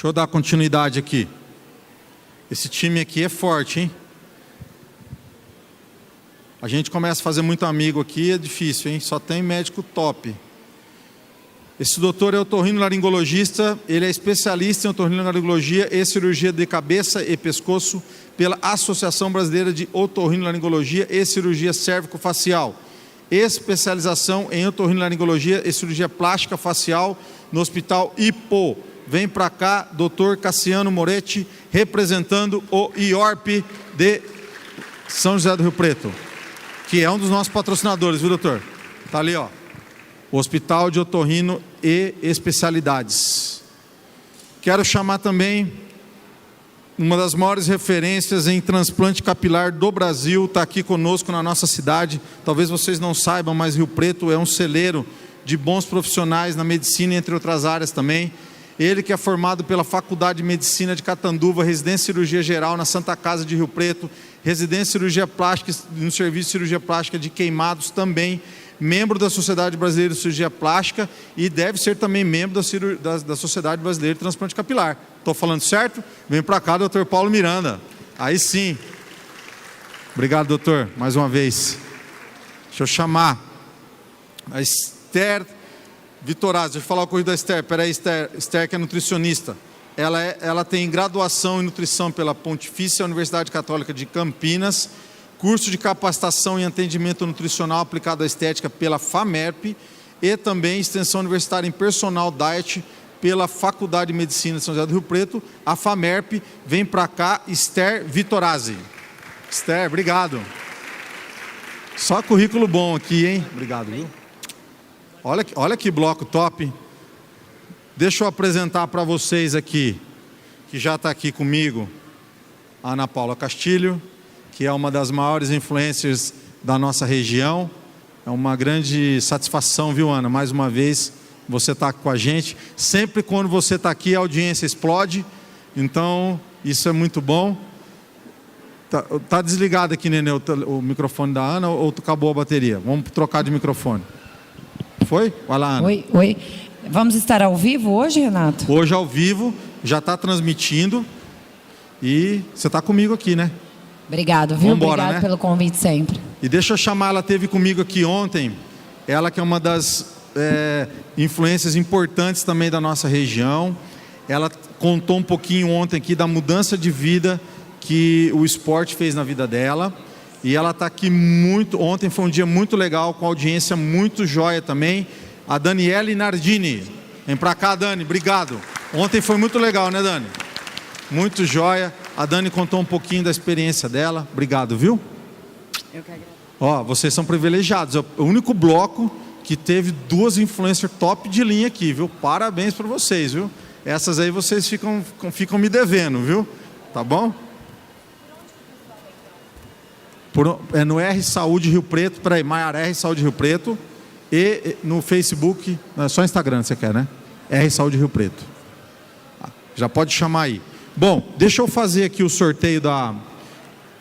Deixa eu dar continuidade aqui. Esse time aqui é forte, hein? A gente começa a fazer muito amigo aqui, é difícil, hein? Só tem médico top. Esse doutor é otorrinolaringologista, ele é especialista em otorrinolaringologia e cirurgia de cabeça e pescoço pela Associação Brasileira de Otorrinolaringologia e Cirurgia Cérvico-Facial. Especialização em otorrinolaringologia e cirurgia plástica facial no Hospital Ipo. Vem para cá, doutor Cassiano Moretti, representando o IORP de São José do Rio Preto, que é um dos nossos patrocinadores, viu, doutor? Está ali, ó. O Hospital de Otorrino e Especialidades. Quero chamar também uma das maiores referências em transplante capilar do Brasil, está aqui conosco na nossa cidade. Talvez vocês não saibam, mas Rio Preto é um celeiro de bons profissionais na medicina, entre outras áreas também. Ele que é formado pela Faculdade de Medicina de Catanduva, residência em cirurgia geral na Santa Casa de Rio Preto, residência em cirurgia plástica no Serviço de Cirurgia Plástica de Queimados também, membro da Sociedade Brasileira de Cirurgia Plástica e deve ser também membro da Sociedade Brasileira de Transplante Capilar. Estou falando certo? Vem para cá, doutor Paulo Miranda. Aí sim. Obrigado, doutor, mais uma vez. Deixa eu chamar a Esther Vitorazzi. Deixa eu falar uma coisa da Esther. Peraí, Esther que é nutricionista. Ela tem graduação em nutrição pela Pontifícia Universidade Católica de Campinas, curso de capacitação em atendimento nutricional aplicado à estética pela FAMERP e também extensão universitária em personal diet pela Faculdade de Medicina de São José do Rio Preto, a FAMERP. Vem para cá, Esther Vitorazzi. Esther, obrigado. Só currículo bom aqui, hein? Obrigado, viu? Olha que bloco top. Deixa eu apresentar para vocês aqui, que já está aqui comigo, a Ana Paula Castilho, que é uma das maiores influencers da nossa região. É uma grande satisfação, viu, Ana? Mais uma vez, você está com a gente. Sempre quando você está aqui, a audiência explode. Então, isso é muito bom. Tá desligado aqui, Nenê, o microfone da Ana, ou acabou a bateria? Vamos trocar de microfone. Foi? Vai lá, Ana. Oi. Vamos estar ao vivo hoje, Renato? Hoje ao vivo, já está transmitindo. E você está comigo aqui, né? Obrigado, viu? Vambora, Obrigado, né? Pelo convite sempre. E deixa eu chamar, ela esteve comigo aqui ontem. Ela que é uma das influências importantes também da nossa região. Ela contou um pouquinho ontem aqui da mudança de vida que o esporte fez na vida dela. E ela está aqui muito... Ontem foi um dia muito legal, com audiência muito joia também. A Daniele Nardini. Vem para cá, Dani. Obrigado. Ontem foi muito legal, né, Dani? Muito joia. A Dani contou um pouquinho da experiência dela. Obrigado, viu? Eu que agradeço. Ó, vocês são privilegiados. É o único bloco que teve duas influencers top de linha aqui, viu? Parabéns para vocês, viu? Essas aí vocês ficam me devendo, viu? Tá bom? É no R Saúde Rio Preto, peraí, Maiara R Saúde Rio Preto, e no Facebook, não, é só Instagram você quer, né? R Saúde Rio Preto. Já pode chamar aí. Bom, deixa eu fazer aqui o sorteio da...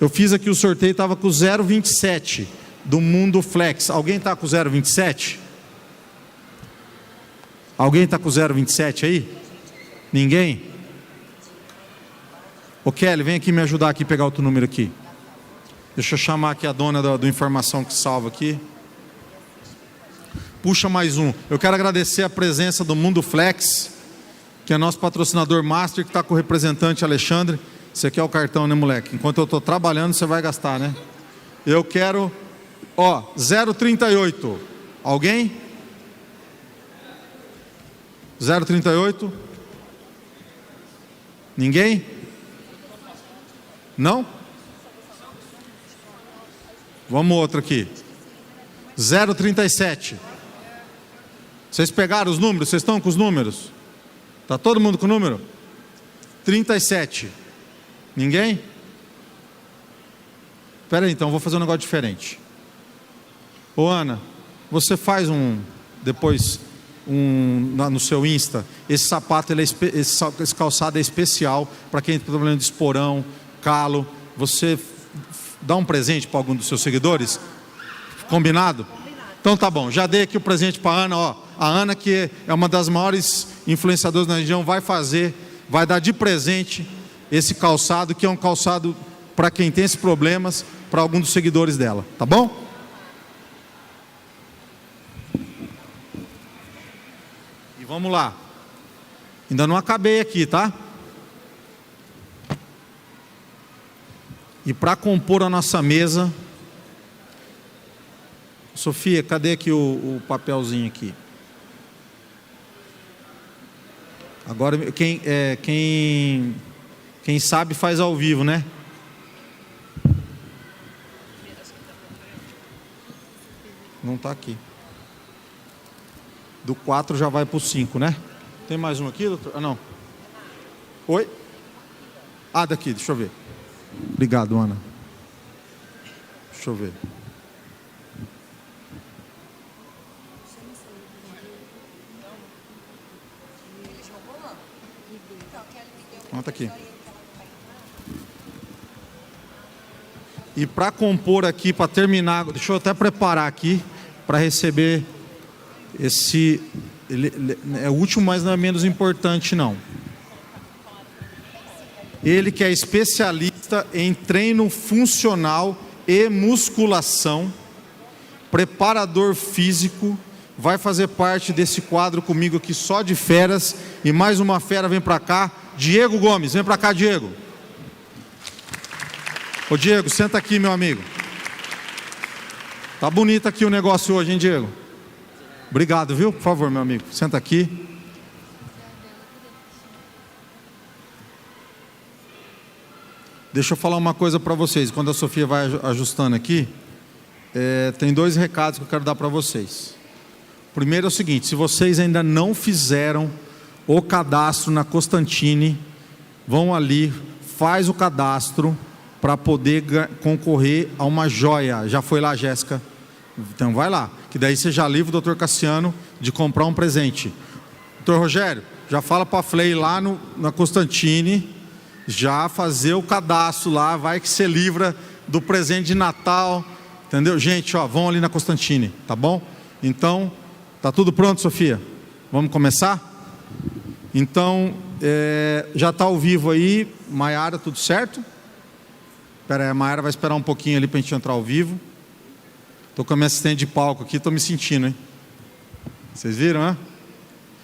Eu fiz aqui o sorteio, estava com o 027 do Mundo Flex. Alguém está com o 027? Alguém está com o 027 aí? Ninguém? Ô Kelly, vem aqui me ajudar aqui a pegar outro número aqui. Deixa eu chamar aqui a dona do informação que salva aqui. Puxa mais um. Eu quero agradecer a presença do Mundo Flex, que é nosso patrocinador master, que está com o representante Alexandre. Você quer o cartão, né, moleque? Enquanto eu estou trabalhando, você vai gastar, né? Eu quero, 038. Alguém? 038? Ninguém? Não? Vamos outro aqui. 037. Vocês pegaram os números? Vocês estão com os números? Está todo mundo com o número? 37. Ninguém? Espera aí, então, vou fazer um negócio diferente. Ô Ana, você faz depois no seu Insta, esse sapato, esse calçado é especial para quem tem problema de esporão, calo. Você dá um presente para algum dos seus seguidores? Combinado? Então tá bom, já dei aqui o presente para a Ana, A Ana, que é uma das maiores influenciadoras na região, vai fazer vai dar de presente esse calçado, que é um calçado para quem tem esses problemas, para algum dos seguidores dela, tá bom? E vamos lá. Ainda não acabei aqui, tá? E para compor a nossa mesa, Sofia, cadê aqui o papelzinho aqui? Agora, quem sabe faz ao vivo, né? Não está aqui. Do 4 já vai para o 5, né? Tem mais um aqui, doutor? Ah, não. Oi? Ah, daqui, deixa eu ver. Obrigado, Ana. Deixa eu ver. Tá aqui. E para compor aqui, para terminar, deixa eu até preparar aqui para receber esse. Ele é o último, mas não é menos importante, não. Ele que é especialista em treino funcional e musculação, preparador físico, vai fazer parte desse quadro comigo aqui só de feras. E mais uma fera vem para cá. Diego Gomes, vem para cá, Diego. Ô Diego, senta aqui, meu amigo. Tá bonito aqui o negócio hoje, hein, Diego? Obrigado, viu? Por favor, meu amigo, senta aqui. Deixa eu falar uma coisa para vocês. Quando a Sofia vai ajustando aqui, tem 2 recados que eu quero dar para vocês. O primeiro é o seguinte: se vocês ainda não fizeram o cadastro na Constantini, vão ali, faz o cadastro para poder concorrer a uma joia. Já foi lá, Jéssica? Então vai lá, que daí você já livra o doutor Cassiano de comprar um presente. Doutor Rogério, já fala para a Flei lá na Constantini, já fazer o cadastro lá, vai que você livra do presente de Natal, entendeu? Gente, ó, vão ali na Constantini, tá bom? Então, tá tudo pronto, Sofia? Vamos começar? Então, já está ao vivo aí. Maiara, tudo certo? Espera aí, a Maiara vai esperar um pouquinho ali para a gente entrar ao vivo. Estou com a minha assistente de palco aqui, estou me sentindo, hein? Vocês viram, né?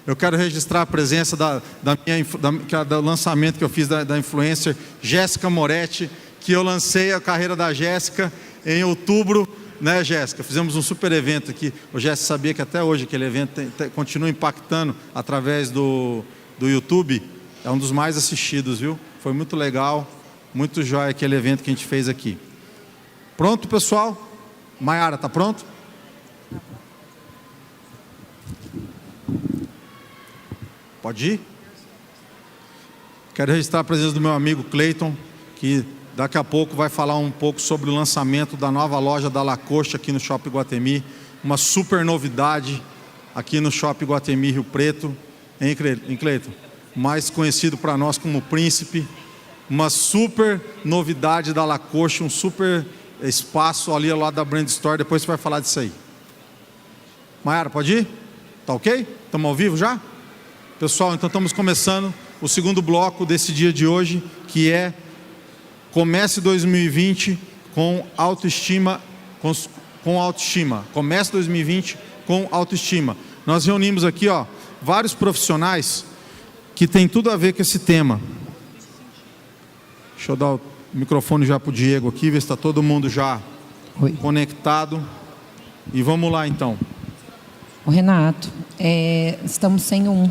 Eu quero registrar a presença do lançamento que eu fiz da influencer Jéssica Moretti, que eu lancei a carreira da Jéssica em outubro, né, Jéssica? Fizemos um super evento aqui. O Jéssica sabia que até hoje aquele evento continua impactando através do YouTube. É um dos mais assistidos, viu? Foi muito legal, muito jóia aquele evento que a gente fez aqui. Pronto, pessoal? Maiara, tá pronto? Pode ir? Quero registrar a presença do meu amigo Cleiton, que daqui a pouco vai falar um pouco sobre o lançamento da nova loja da Lacoste aqui no Shopping Iguatemi. Uma super novidade aqui no Shopping Iguatemi Rio Preto. Hein, Cleiton? Mais conhecido para nós como Príncipe. Uma super novidade da Lacoste, um super espaço ali ao lado da Brand Store. Depois você vai falar disso aí. Maiara, pode ir? Tá ok? Estamos ao vivo já? Pessoal, então estamos começando o segundo bloco desse dia de hoje, que é Comece 2020 com autoestima, com autoestima. Comece 2020 com autoestima. Nós reunimos aqui, ó, vários profissionais que tem tudo a ver com esse tema. Deixa eu dar o microfone já para o Diego aqui, ver se está todo mundo já conectado. E vamos lá então. O Renato, estamos sem um.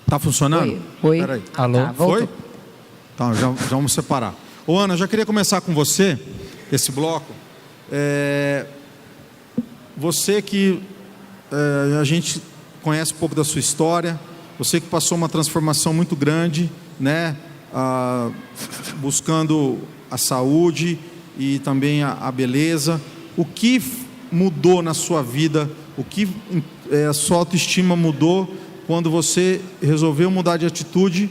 Tá funcionando? Oi. Peraí. Alô? Tá, foi? Tá, já vamos separar. Ô Ana, eu já queria começar com você, esse bloco. Você que a gente conhece um pouco da sua história, você que passou uma transformação muito grande, né? Buscando a saúde e também a beleza. O que mudou na sua vida? O que a sua autoestima mudou quando você resolveu mudar de atitude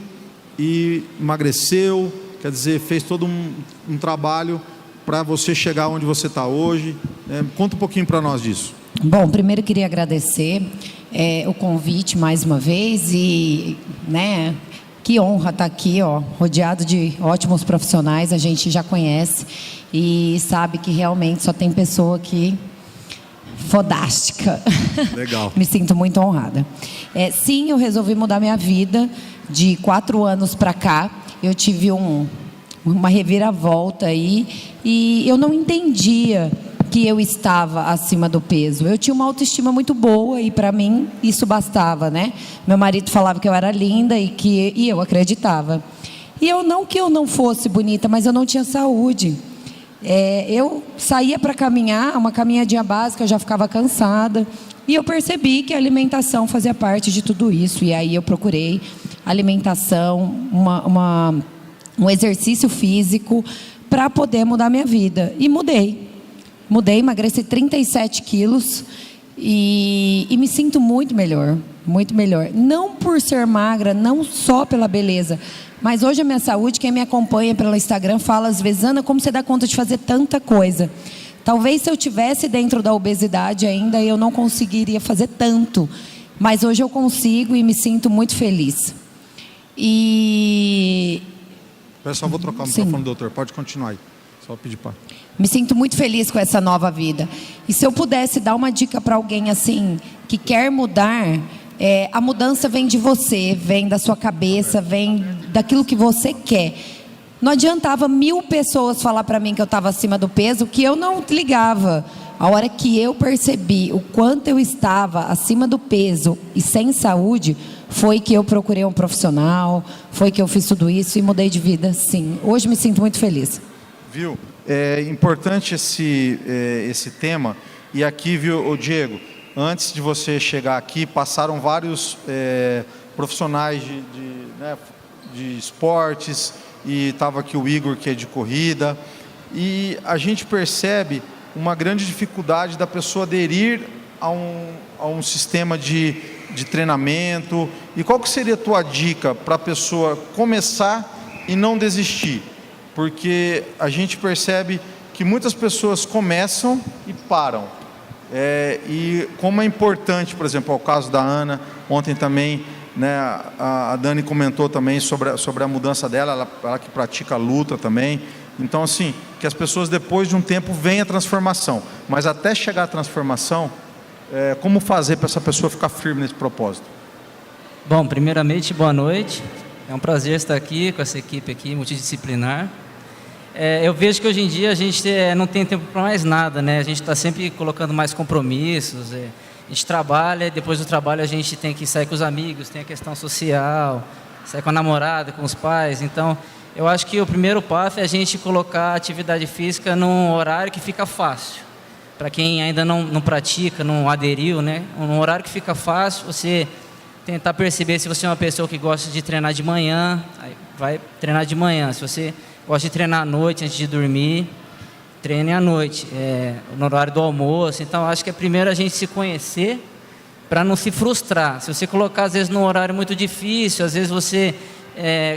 e emagreceu, quer dizer, fez todo um trabalho para você chegar onde você está hoje? Conta um pouquinho para nós disso. Bom, primeiro queria agradecer o convite mais uma vez e, né, Que honra estar aqui, ó, rodeado de ótimos profissionais, a gente já conhece e sabe que realmente só tem pessoa aqui fodástica. Legal. Me sinto muito honrada. Sim, eu resolvi mudar minha vida de 4 anos para cá. Eu tive uma reviravolta aí e eu não entendia que eu estava acima do peso. Eu tinha uma autoestima muito boa e para mim isso bastava, né? Meu marido falava que eu era linda e eu acreditava. E não que eu não fosse bonita, mas eu não tinha saúde. Eu saía para caminhar, uma caminhadinha básica, eu já ficava cansada. E eu percebi que a alimentação fazia parte de tudo isso. E aí eu procurei alimentação, um exercício físico para poder mudar minha vida. E mudei, emagreci 37 quilos e me sinto muito melhor, muito melhor. Não por ser magra, não só pela beleza, mas hoje a minha saúde, quem me acompanha pelo Instagram fala às vezes, Ana, como você dá conta de fazer tanta coisa? Talvez se eu tivesse dentro da obesidade ainda, eu não conseguiria fazer tanto, mas hoje eu consigo e me sinto muito feliz. Pessoal, vou trocar o microfone, doutor, pode continuar aí, só pedir para... Me sinto muito feliz com essa nova vida. E se eu pudesse dar uma dica para alguém assim, que quer mudar, a mudança vem de você, vem da sua cabeça, vem daquilo que você quer. Não adiantava 1000 pessoas falar para mim que eu estava acima do peso, que eu não ligava. A hora que eu percebi o quanto eu estava acima do peso e sem saúde, foi que eu procurei um profissional, foi que eu fiz tudo isso e mudei de vida, sim. Hoje me sinto muito feliz. Viu? É importante esse tema. E aqui, viu, Diego, antes de você chegar aqui, passaram vários profissionais de esportes, e estava aqui o Igor, que é de corrida, e a gente percebe uma grande dificuldade da pessoa aderir a um sistema de treinamento. E qual que seria a tua dica para a pessoa começar e não desistir? Porque a gente percebe que muitas pessoas começam e param. E como é importante, por exemplo, o caso da Ana, ontem também, né, a Dani comentou também sobre a mudança dela, ela que pratica luta também. Então, assim, que as pessoas depois de um tempo veem a transformação. Mas até chegar à transformação, como fazer para essa pessoa ficar firme nesse propósito? Bom, primeiramente, boa noite. É um prazer estar aqui com essa equipe aqui, multidisciplinar. Eu vejo que hoje em dia a gente não tem tempo para mais nada, né? A gente está sempre colocando mais compromissos. A gente trabalha, e depois do trabalho a gente tem que sair com os amigos, tem a questão social, sair com a namorada, com os pais. Então, eu acho que o primeiro passo é a gente colocar a atividade física num horário que fica fácil. Para quem ainda não pratica, não aderiu, né? Um horário que fica fácil, você tentar perceber se você é uma pessoa que gosta de treinar de manhã, aí vai treinar de manhã. Se você gosta de treinar à noite, antes de dormir, treine à noite, no horário do almoço. Então, acho que é primeiro a gente se conhecer para não se frustrar. Se você colocar, às vezes, num horário muito difícil, às vezes você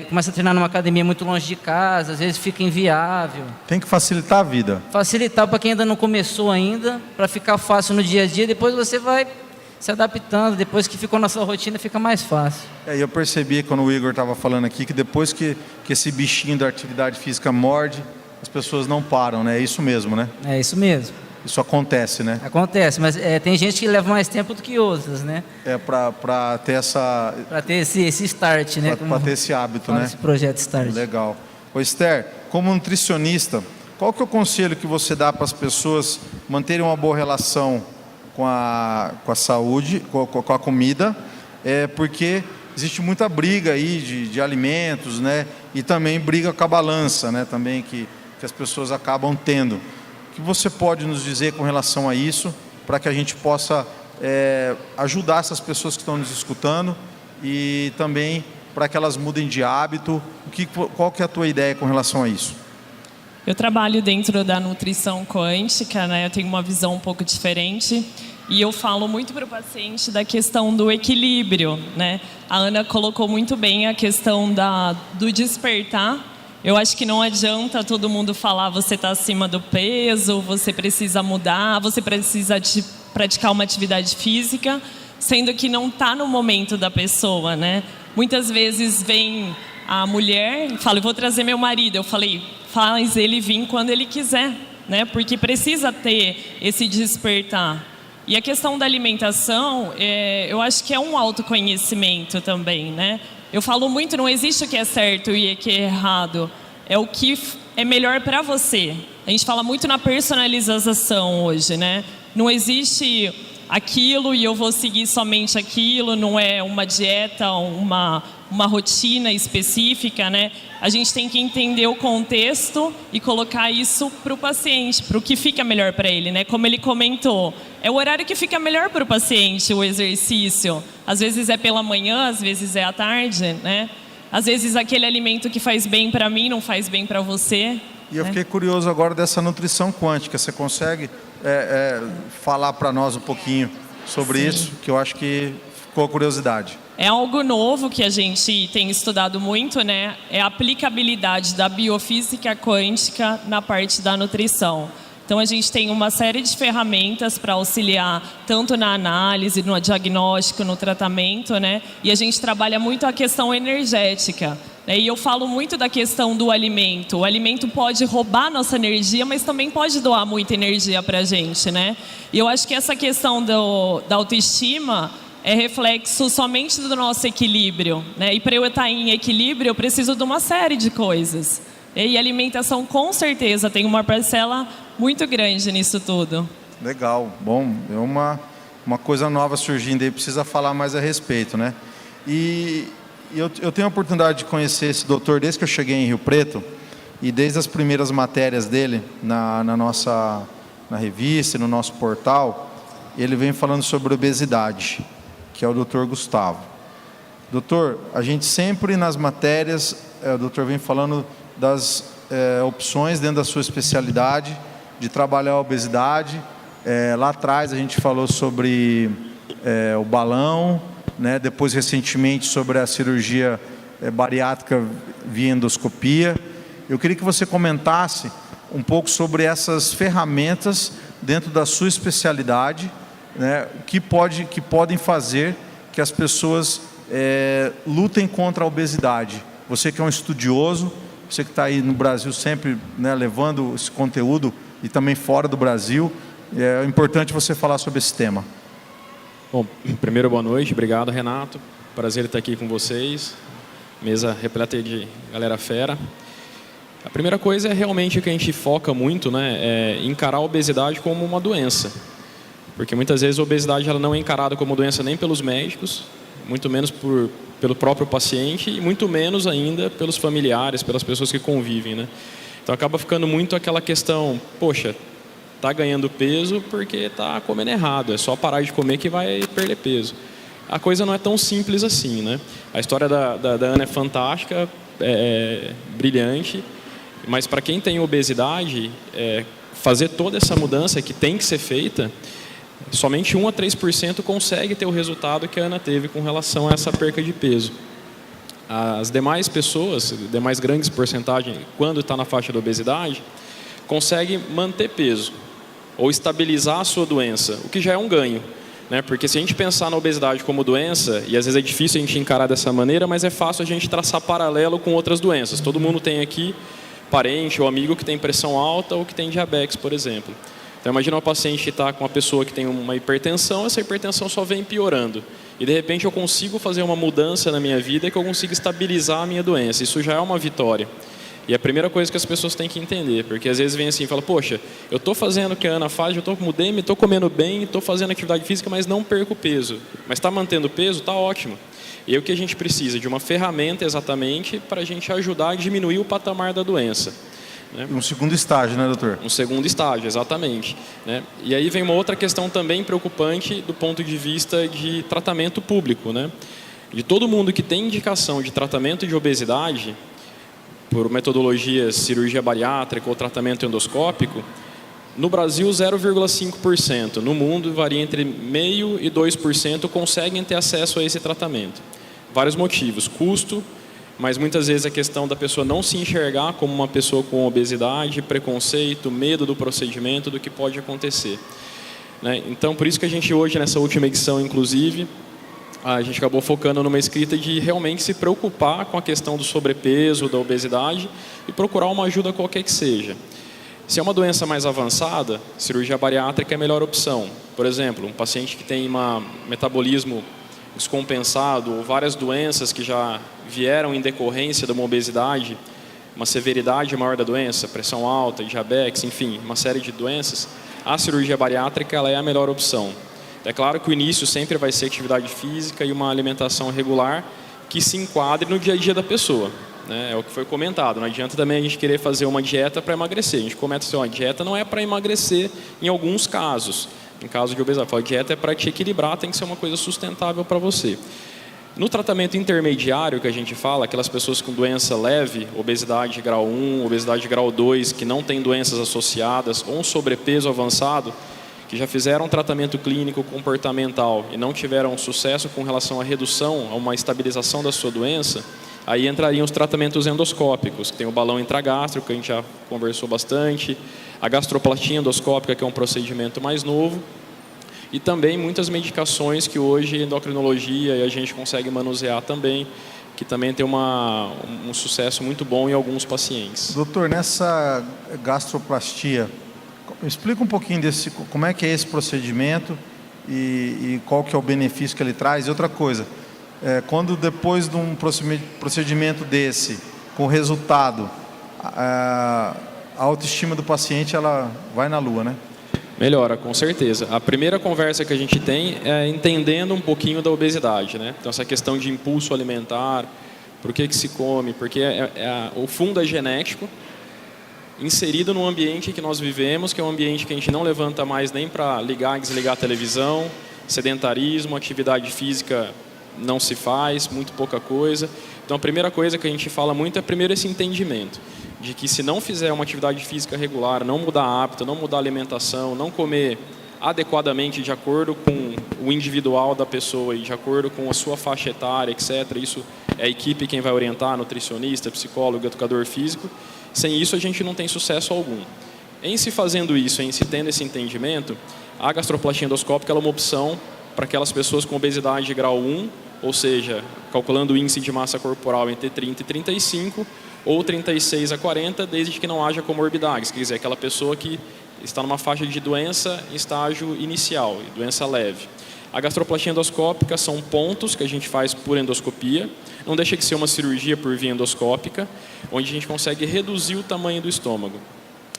começa a treinar numa academia muito longe de casa, às vezes fica inviável. Tem que facilitar a vida. Facilitar para quem ainda não começou ainda, para ficar fácil no dia a dia, depois você vai se adaptando, depois que ficou na sua rotina fica mais fácil. Eu percebi quando o Igor estava falando aqui que depois que esse bichinho da atividade física morde, as pessoas não param, né? É isso mesmo, né? É isso mesmo. Isso acontece, né? Acontece, mas tem gente que leva mais tempo do que outras, né? Para ter essa... Para ter esse start, né? Para ter esse hábito, né? Esse projeto start. Legal. Ô Esther, como nutricionista, qual que é o conselho que você dá para as pessoas manterem uma boa relação com a saúde, com a comida? Porque existe muita briga aí de alimentos, né? E também briga com a balança, né? Também que as pessoas acabam tendo. O que você pode nos dizer com relação a isso, para que a gente possa ajudar essas pessoas que estão nos escutando e também para que elas mudem de hábito? Qual que é a tua ideia com relação a isso? Eu trabalho dentro da nutrição quântica, né? Eu tenho uma visão um pouco diferente e eu falo muito para o paciente da questão do equilíbrio, né? A Ana colocou muito bem a questão do despertar. Eu acho que não adianta todo mundo falar você está acima do peso, você precisa mudar, você precisa praticar uma atividade física, sendo que não está no momento da pessoa, né? Muitas vezes vem a mulher e fala, eu vou trazer meu marido. Eu falei, faz ele vir quando ele quiser, né? Porque precisa ter esse despertar. E a questão da alimentação, eu acho que é um autoconhecimento também, né? Eu falo muito, não existe o que é certo e o que é errado. É o que é melhor para você. A gente fala muito na personalização hoje, né? Não existe aquilo e eu vou seguir somente aquilo, não é uma dieta, uma rotina específica, né? A gente tem que entender o contexto e colocar isso para o paciente, para o que fica melhor para ele, né? Como ele comentou, é o horário que fica melhor para o paciente, o exercício. Às vezes é pela manhã, às vezes é à tarde, né? Às vezes aquele alimento que faz bem para mim não faz bem para você. E eu fiquei curioso agora dessa nutrição quântica. Você consegue falar para nós um pouquinho sobre Sim. isso? Que eu acho que ficou a curiosidade. É algo novo que a gente tem estudado muito, né? É a aplicabilidade da biofísica quântica na parte da nutrição. Então, a gente tem uma série de ferramentas para auxiliar tanto na análise, no diagnóstico, no tratamento, né? E a gente trabalha muito a questão energética. E eu falo muito da questão do alimento. O alimento pode roubar nossa energia, mas também pode doar muita energia para a gente, né? E eu acho que essa questão da autoestima é reflexo somente do nosso equilíbrio, né? E para eu estar em equilíbrio, eu preciso de uma série de coisas. E a alimentação, com certeza, tem uma parcela muito grande nisso tudo. Legal. Bom, é uma coisa nova surgindo aí, precisa falar mais a respeito, né? E eu tenho a oportunidade de conhecer esse doutor desde que eu cheguei em Rio Preto, e desde as primeiras matérias dele na revista, no nosso portal, ele vem falando sobre obesidade, que é o doutor Gustavo. Doutor, a gente sempre nas matérias, o doutor vem falando das opções dentro da sua especialidade, de trabalhar a obesidade. Lá atrás a gente falou sobre o balão, né? Depois recentemente sobre a cirurgia bariátrica via endoscopia. Eu queria que você comentasse um pouco sobre essas ferramentas dentro da sua especialidade, né? Que podem fazer que as pessoas lutem contra a obesidade. Você que é um estudioso, você que está aí no Brasil sempre, né, levando esse conteúdo e também fora do Brasil, é importante você falar sobre esse tema. Bom, primeiro, boa noite. Obrigado, Renato. Prazer estar aqui com vocês. Mesa repleta de galera fera. A primeira coisa é realmente o que a gente foca muito, né? É encarar a obesidade como uma doença. Porque muitas vezes a obesidade ela não é encarada como doença nem pelos médicos, muito menos pelo próprio paciente e muito menos ainda pelos familiares, pelas pessoas que convivem, né? Então acaba ficando muito aquela questão, poxa, tá ganhando peso porque está comendo errado, é só parar de comer que vai perder peso. A coisa não é tão simples assim, né? A história da Ana é fantástica, é brilhante, mas para quem tem obesidade, fazer toda essa mudança que tem que ser feita, somente 1 a 3% consegue ter o resultado que a Ana teve com relação a essa perca de peso. As demais pessoas, demais grandes porcentagens, quando está na faixa da obesidade, conseguem manter peso ou estabilizar a sua doença, o que já é um ganho, né? Porque se a gente pensar na obesidade como doença, e às vezes é difícil a gente encarar dessa maneira, mas é fácil a gente traçar paralelo com outras doenças. Todo mundo tem aqui parente ou amigo que tem pressão alta ou que tem diabetes, por exemplo. Então imagina uma paciente que está com uma pessoa que tem uma hipertensão, essa hipertensão só vem piorando. E de repente eu consigo fazer uma mudança na minha vida que eu consigo estabilizar a minha doença. Isso já é uma vitória. E é a primeira coisa que as pessoas têm que entender, porque às vezes vem assim e fala, poxa, eu estou fazendo o que a Ana faz, eu mudei, me estou comendo bem, estou fazendo atividade física, mas não perco peso. Mas está mantendo peso? Está ótimo. E aí o que a gente precisa? De uma ferramenta exatamente para a gente ajudar a diminuir o patamar da doença. Né? Um segundo estágio, né, doutor? Um segundo estágio, exatamente. Né? E aí vem uma outra questão também preocupante do ponto de vista de tratamento público. Né? De todo mundo que tem indicação de tratamento de obesidade, por metodologias cirurgia bariátrica ou tratamento endoscópico, no Brasil 0,5%, no mundo varia entre 0,5% e 2% conseguem ter acesso a esse tratamento. Vários motivos, custo, mas muitas vezes a questão da pessoa não se enxergar como uma pessoa com obesidade, preconceito, medo do procedimento, do que pode acontecer. Né? Então, por isso que a gente hoje, nessa última edição, inclusive, a gente acabou focando numa escrita de realmente se preocupar com a questão do sobrepeso, da obesidade e procurar uma ajuda qualquer que seja. Se é uma doença mais avançada, cirurgia bariátrica é a melhor opção. Por exemplo, um paciente que tem um metabolismo descompensado ou várias doenças que já vieram em decorrência de uma obesidade, uma severidade maior da doença, pressão alta, diabetes, enfim, uma série de doenças, a cirurgia bariátrica ela é a melhor opção. É claro que o início sempre vai ser atividade física e uma alimentação regular que se enquadre no dia a dia da pessoa. Né? É o que foi comentado. Não adianta também a gente querer fazer uma dieta para emagrecer. A gente comenta assim, a dieta não é para emagrecer em alguns casos. Em caso de obesidade, a dieta é para te equilibrar, tem que ser uma coisa sustentável para você. No tratamento intermediário que a gente fala, aquelas pessoas com doença leve, obesidade grau 1, obesidade grau 2, que não tem doenças associadas, ou um sobrepeso avançado, que já fizeram um tratamento clínico comportamental e não tiveram sucesso com relação à redução, a uma estabilização da sua doença, aí entrariam os tratamentos endoscópicos, que tem o balão intragástrico, que a gente já conversou bastante, a gastroplastia endoscópica, que é um procedimento mais novo, e também muitas medicações que hoje a endocrinologia e a gente consegue manusear também, que também tem um sucesso muito bom em alguns pacientes. Doutor, nessa gastroplastia, explica um pouquinho como é que é esse procedimento e qual que é o benefício que ele traz. E outra coisa, quando depois de um procedimento desse, com resultado, a autoestima do paciente ela vai na lua, né? Melhora, com certeza. A primeira conversa que a gente tem é entendendo um pouquinho da obesidade, né? Então, essa questão de impulso alimentar, por que se come, porque o fundo é genético, inserido no ambiente que nós vivemos, que é um ambiente que a gente não levanta mais nem para ligar e desligar a televisão, sedentarismo, atividade física não se faz, muito pouca coisa. Então, a primeira coisa que a gente fala muito é primeiro esse entendimento de que se não fizer uma atividade física regular, não mudar hábito, não mudar a alimentação, não comer adequadamente de acordo com o individual da pessoa e de acordo com a sua faixa etária, etc. Isso é a equipe quem vai orientar, nutricionista, psicólogo, educador físico. Sem isso a gente não tem sucesso algum. Em se fazendo isso, em se tendo esse entendimento, a gastroplastia endoscópica é uma opção para aquelas pessoas com obesidade de grau 1, ou seja, calculando o índice de massa corporal entre 30 e 35, ou 36 a 40, desde que não haja comorbidades, quer dizer, aquela pessoa que está numa faixa de doença em estágio inicial, doença leve. A gastroplastia endoscópica são pontos que a gente faz por endoscopia, não deixa de ser uma cirurgia por via endoscópica, onde a gente consegue reduzir o tamanho do estômago.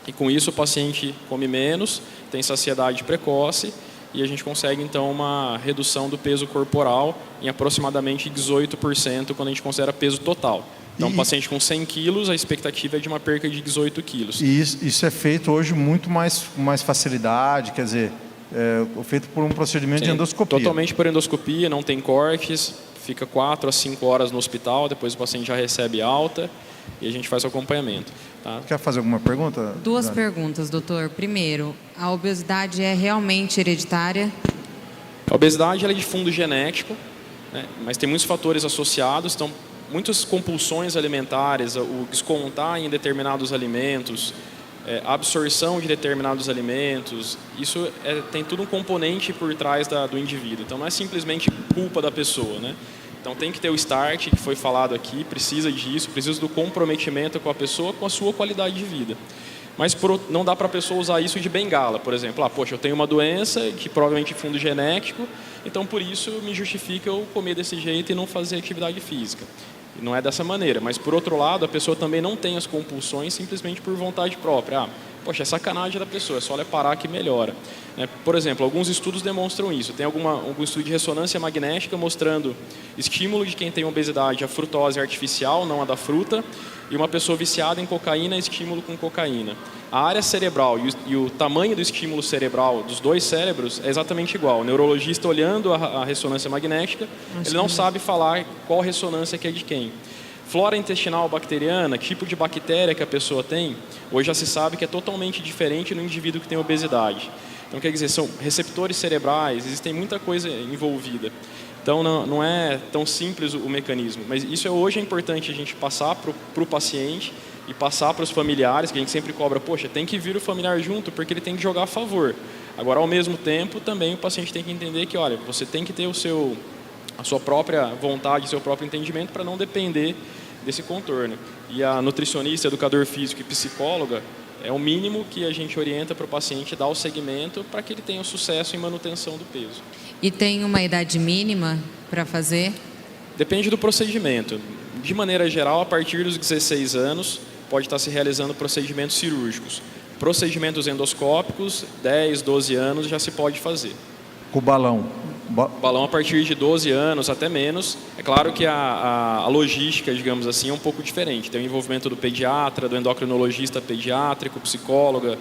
E com isso o paciente come menos, tem saciedade precoce, e a gente consegue então uma redução do peso corporal em aproximadamente 18% quando a gente considera peso total. Então, um paciente com 100 quilos, a expectativa é de uma perca de 18 quilos. E isso é feito hoje muito mais facilidade, quer dizer, feito por um procedimento de endoscopia. Totalmente por endoscopia, não tem cortes, fica 4 a 5 horas no hospital, depois o paciente já recebe alta e a gente faz o acompanhamento. Tá? Quer fazer alguma pergunta? Duas perguntas, doutor. Primeiro, a obesidade é realmente hereditária? A obesidade ela é de fundo genético, né? Mas tem muitos fatores associados, então muitas compulsões alimentares, o descontar em determinados alimentos, a absorção de determinados alimentos, isso tem tudo um componente por trás do indivíduo. Então não é simplesmente culpa da pessoa, né? Então tem que ter o start, que foi falado aqui, precisa disso, precisa do comprometimento com a pessoa, com a sua qualidade de vida. Mas não dá para a pessoa usar isso de bengala, por exemplo. Poxa, eu tenho uma doença que provavelmente é fundo genético, então por isso me justifica eu comer desse jeito e não fazer atividade física. Não é dessa maneira, mas por outro lado, a pessoa também não tem as compulsões simplesmente por vontade própria. Poxa, é sacanagem da pessoa, é só ela parar que melhora. Por exemplo, alguns estudos demonstram isso. Tem algum estudo de ressonância magnética mostrando estímulo de quem tem obesidade à frutose artificial, não a da fruta, e uma pessoa viciada em cocaína, estímulo com cocaína. A área cerebral e o tamanho do estímulo cerebral dos dois cérebros é exatamente igual. O neurologista olhando a ressonância magnética, ele não sabe falar qual ressonância que é de quem. Flora intestinal bacteriana, tipo de bactéria que a pessoa tem, hoje já se sabe que é totalmente diferente no indivíduo que tem obesidade. Então, quer dizer, são receptores cerebrais, existem muita coisa envolvida. Então, não é tão simples o mecanismo. Mas isso hoje é importante a gente passar para o paciente e passar para os familiares, que a gente sempre cobra, poxa, tem que vir o familiar junto, porque ele tem que jogar a favor. Agora, ao mesmo tempo, também o paciente tem que entender que, olha, você tem que ter o seu a sua própria vontade, seu próprio entendimento, para não depender desse contorno. E a nutricionista, educador físico e psicóloga é o mínimo que a gente orienta para o paciente dar o segmento para que ele tenha o sucesso em manutenção do peso. E tem uma idade mínima para fazer? Depende do procedimento. De maneira geral, a partir dos 16 anos, pode estar se realizando procedimentos cirúrgicos. Procedimentos endoscópicos, 10, 12 anos já se pode fazer. Com o balão. Balão a partir de 12 anos, até menos. É claro que a logística, digamos assim, é um pouco diferente. Tem o envolvimento do pediatra, do endocrinologista pediátrico, psicóloga,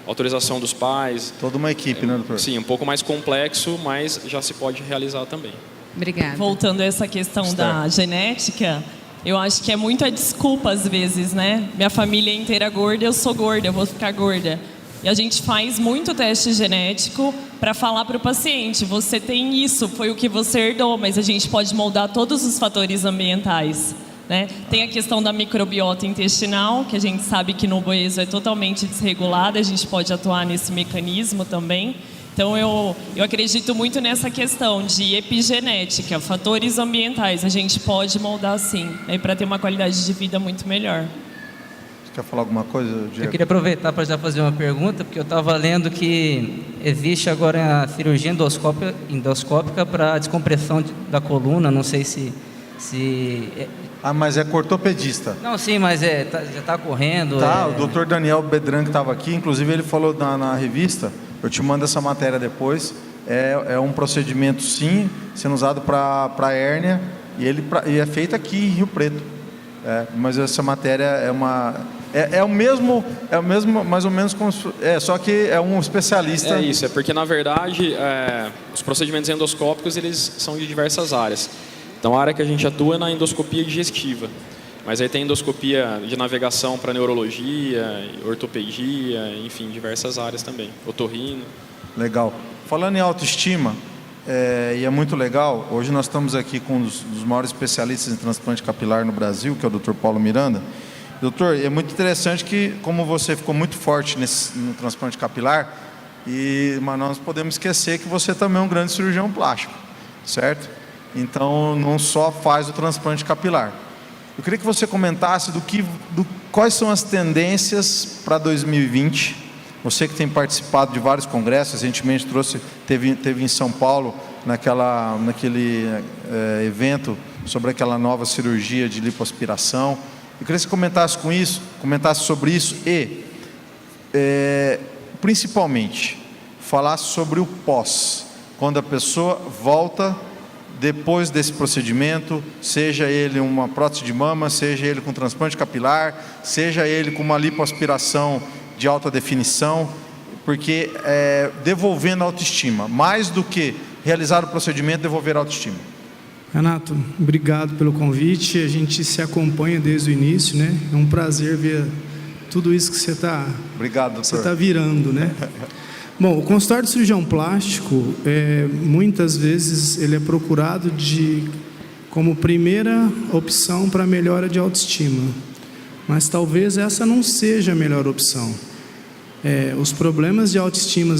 autorização dos pais. Toda uma equipe, né, doutor? Sim, um pouco mais complexo, mas já se pode realizar também. Obrigada. Voltando a essa questão da genética, eu acho que é muita desculpa às vezes, né? Minha família é inteira gorda, eu sou gorda, eu vou ficar gorda. E a gente faz muito teste genético para falar para o paciente, você tem isso, foi o que você herdou, mas a gente pode moldar todos os fatores ambientais, né? Tem a questão da microbiota intestinal, que a gente sabe que no obeso é totalmente desregulada, a gente pode atuar nesse mecanismo também. Então, eu acredito muito nessa questão de epigenética, fatores ambientais. A gente pode moldar sim, né, para ter uma qualidade de vida muito melhor. Você quer falar alguma coisa, Diego? Eu queria aproveitar para já fazer uma pergunta, porque eu estava lendo que existe agora a cirurgia endoscópica para descompressão da coluna. Não sei se Ah, mas é ortopedista. Não, sim, mas já está correndo. Tá, o doutor Daniel Bedran que estava aqui, inclusive ele falou na revista, eu te mando essa matéria depois, é um procedimento sim, sendo usado para hérnia, e é feito aqui em Rio Preto. Mas essa matéria é o mesmo, mais ou menos, só que é um especialista. É isso, é porque na verdade os procedimentos endoscópicos eles são de diversas áreas. Então a área que a gente atua é na endoscopia digestiva, mas aí tem endoscopia de navegação para neurologia, ortopedia, enfim, diversas áreas também, otorrino. Legal. Falando em autoestima, e é muito legal, hoje nós estamos aqui com um dos maiores especialistas em transplante capilar no Brasil, que é o Dr. Paulo Miranda. Doutor, é muito interessante que, como você ficou muito forte no transplante capilar, mas nós podemos esquecer que você também é um grande cirurgião plástico, certo? Então, não só faz o transplante capilar. Eu queria que você comentasse quais são as tendências para 2020. Você que tem participado de vários congressos, recentemente teve em São Paulo, naquele evento sobre aquela nova cirurgia de lipoaspiração. Eu queria que você comentasse sobre isso e, principalmente, falasse sobre o pós, quando a pessoa volta depois desse procedimento, seja ele uma prótese de mama, seja ele com transplante capilar, seja ele com uma lipoaspiração de alta definição, porque devolvendo a autoestima, mais do que realizar o procedimento, devolver a autoestima. Renato, obrigado pelo convite, a gente se acompanha desde o início, né? É um prazer ver tudo isso que você está virando, né? Bom, o consultório de cirurgião plástico, muitas vezes ele é procurado como primeira opção para melhora de autoestima, mas talvez essa não seja a melhor opção. Os problemas de autoestima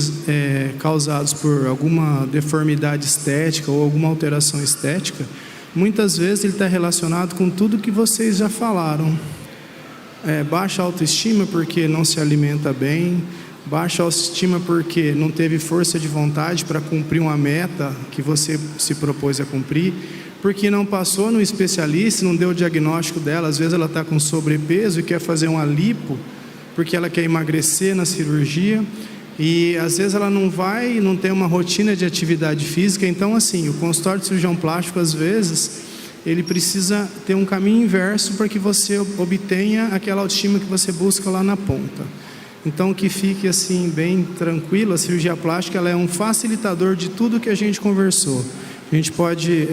causados por alguma deformidade estética ou alguma alteração estética, muitas vezes ele está relacionado com tudo que vocês já falaram. Baixa autoestima porque não se alimenta bem, baixa autoestima porque não teve força de vontade para cumprir uma meta que você se propôs a cumprir, porque não passou no especialista, não deu o diagnóstico dela. Às vezes ela está com sobrepeso e quer fazer uma lipo, porque ela quer emagrecer na cirurgia, e às vezes ela não tem uma rotina de atividade física. Então, assim, o consultório de cirurgião plástico, às vezes, ele precisa ter um caminho inverso para que você obtenha aquela autoestima que você busca lá na ponta. Então, que fique assim bem tranquilo, a cirurgia plástica ela é um facilitador de tudo que a gente conversou. A gente pode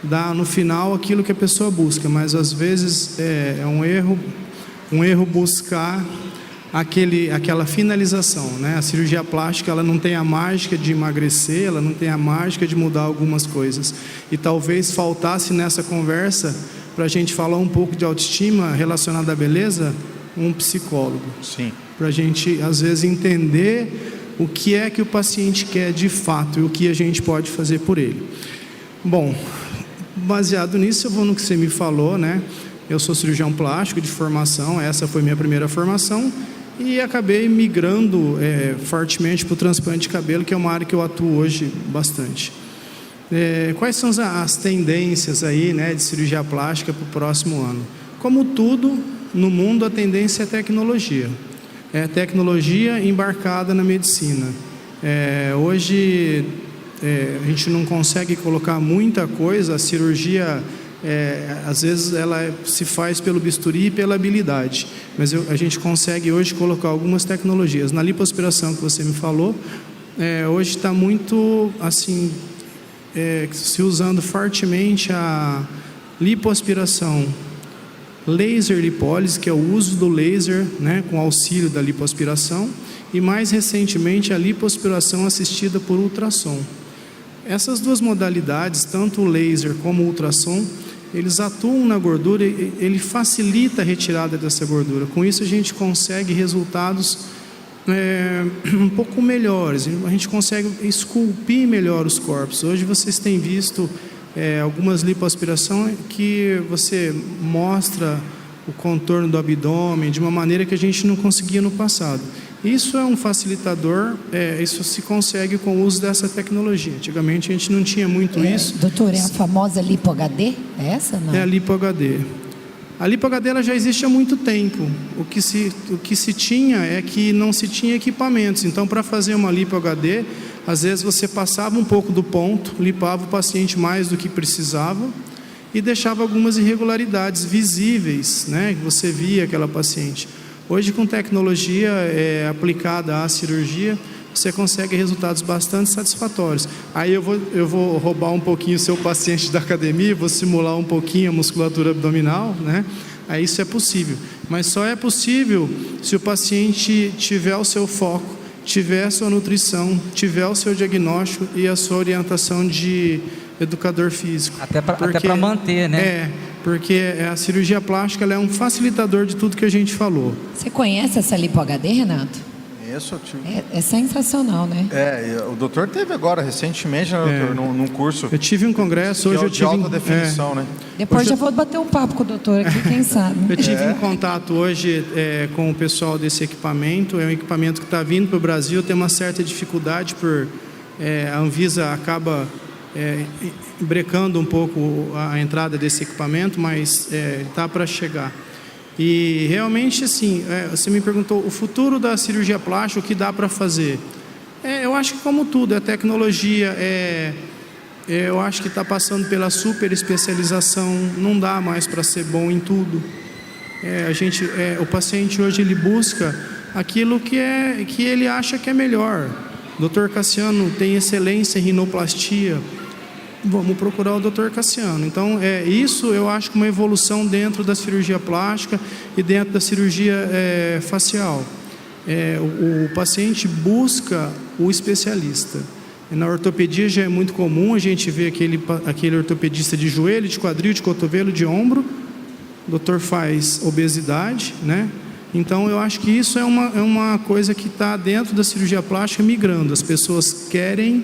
dar no final aquilo que a pessoa busca, mas às vezes é um erro buscar aquela finalização, né? A cirurgia plástica ela não tem a mágica de emagrecer, ela não tem a mágica de mudar algumas coisas. E talvez faltasse nessa conversa, para a gente falar um pouco de autoestima relacionada à beleza, um psicólogo. Sim. Para a gente, às vezes, entender o que é que o paciente quer de fato e o que a gente pode fazer por ele. Bom, baseado nisso, eu vou no que você me falou, né? Eu sou cirurgião plástico de formação, essa foi minha primeira formação, e acabei migrando fortemente para o transplante de cabelo, que é uma área que eu atuo hoje bastante. Quais são as tendências aí, né, de cirurgia plástica para o próximo ano? Como tudo no mundo, a tendência é tecnologia. É tecnologia embarcada na medicina. Hoje a gente não consegue colocar muita coisa, a cirurgia às vezes ela se faz pelo bisturi e pela habilidade, mas a gente consegue hoje colocar algumas tecnologias. Na lipoaspiração que você me falou, hoje está muito assim, se usando fortemente a lipoaspiração, laser lipólise, que é o uso do laser, né, com auxílio da lipoaspiração, e mais recentemente a lipoaspiração assistida por ultrassom. Essas duas modalidades, tanto o laser como o ultrassom, eles atuam na gordura e ele facilita a retirada dessa gordura. Com isso a gente consegue resultados um pouco melhores, a gente consegue esculpir melhor os corpos. Hoje vocês têm visto algumas lipoaspirações que você mostra o contorno do abdômen de uma maneira que a gente não conseguia no passado. Isso é um facilitador, isso se consegue com o uso dessa tecnologia. Antigamente a gente não tinha muito isso. Doutor, é a famosa Lipo HD? É essa, não? É a Lipo HD. A Lipo HD ela já existe há muito tempo. O que se tinha é que não se tinha equipamentos. Então, para fazer uma Lipo HD, às vezes você passava um pouco do ponto, lipava o paciente mais do que precisava e deixava algumas irregularidades visíveis, né? Que você via aquela paciente. Hoje, com tecnologia aplicada à cirurgia, você consegue resultados bastante satisfatórios. Aí eu vou roubar um pouquinho o seu paciente da academia, vou simular um pouquinho a musculatura abdominal, né? Aí isso é possível. Mas só é possível se o paciente tiver o seu foco, tiver a sua nutrição, tiver o seu diagnóstico e a sua orientação de educador físico. Até para manter, né? Porque a cirurgia plástica ela é um facilitador de tudo que a gente falou. Você conhece essa Lipo HD, Renato? Isso, eu tive. É sensacional, né? O doutor teve agora, recentemente, né, doutor, num curso. Eu tive um congresso, hoje eu tive... de alta definição, né? Depois já vou bater um papo com o doutor aqui, quem sabe. Eu tive um contato hoje com o pessoal desse equipamento. É um equipamento que está vindo para o Brasil, tem uma certa dificuldade por... a Anvisa acaba... brecando um pouco a entrada desse equipamento, mas está para chegar. E realmente, assim, você me perguntou o futuro da cirurgia plástica, o que dá para fazer? Eu acho que como tudo, é tecnologia, eu acho que está passando pela super especialização, não dá mais para ser bom em tudo. O paciente hoje ele busca aquilo que ele acha que é melhor. O Dr. Cassiano tem excelência em rinoplastia, vamos procurar o Dr. Cassiano. Então, isso eu acho que uma evolução dentro da cirurgia plástica e dentro da cirurgia facial. O paciente busca o especialista. Na ortopedia já é muito comum a gente ver aquele ortopedista de joelho, de quadril, de cotovelo, de ombro. O doutor faz obesidade, né? Então, eu acho que isso é uma coisa que está dentro da cirurgia plástica migrando. As pessoas querem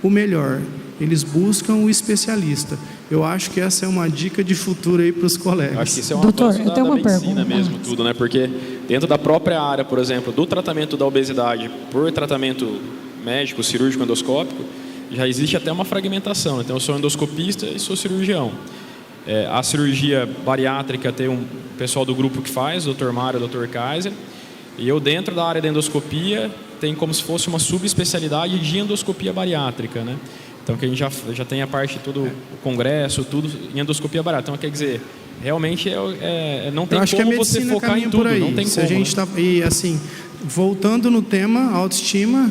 o melhor. Eles buscam o especialista. Eu acho que essa é uma dica de futuro aí para os colegas. Eu acho que isso é uma Doutor, coisa eu tenho da uma medicina pergunta. mesmo, tudo, né? Porque dentro da própria área, por exemplo, do tratamento da obesidade por tratamento médico, cirúrgico, endoscópico, já existe até uma fragmentação. Então, eu sou endoscopista e sou cirurgião. A cirurgia bariátrica tem um pessoal do grupo que faz, o Dr. Mário, o Dr. Kaiser. E eu, dentro da área da endoscopia, tem como se fosse uma subespecialidade de endoscopia bariátrica, né? Então, que a gente já tem a parte, todo o congresso, tudo em endoscopia bariátrica. Então, quer dizer, realmente não tem como você focar em tudo. Não tem como. A gente e assim, voltando no tema autoestima,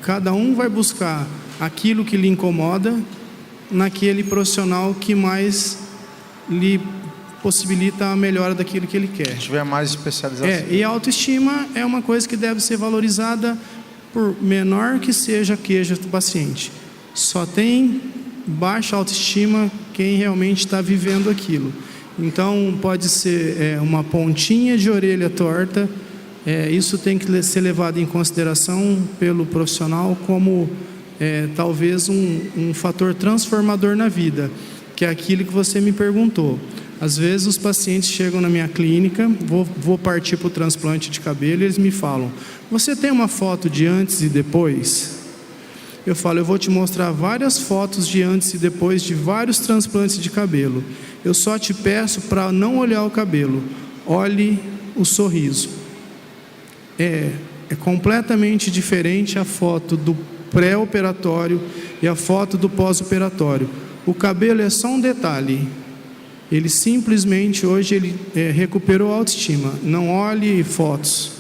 cada um vai buscar aquilo que lhe incomoda naquele profissional que mais lhe possibilita a melhora daquilo que ele quer. Se tiver mais especialização. E a autoestima é uma coisa que deve ser valorizada por menor que seja a queixa do paciente. Só tem baixa autoestima quem realmente está vivendo aquilo. Então, pode ser uma pontinha de orelha torta. Isso tem que ser levado em consideração pelo profissional como talvez um fator transformador na vida, que é aquilo que você me perguntou. Às vezes os pacientes chegam na minha clínica, vou partir para o transplante de cabelo, e eles me falam: você tem uma foto de antes e depois? Eu falo: eu vou te mostrar várias fotos de antes e depois de vários transplantes de cabelo. Eu só te peço para não olhar o cabelo, olhe o sorriso. É completamente diferente a foto do pré-operatório e a foto do pós-operatório. O cabelo é só um detalhe. Ele simplesmente, hoje, recuperou a autoestima. Não olhe fotos,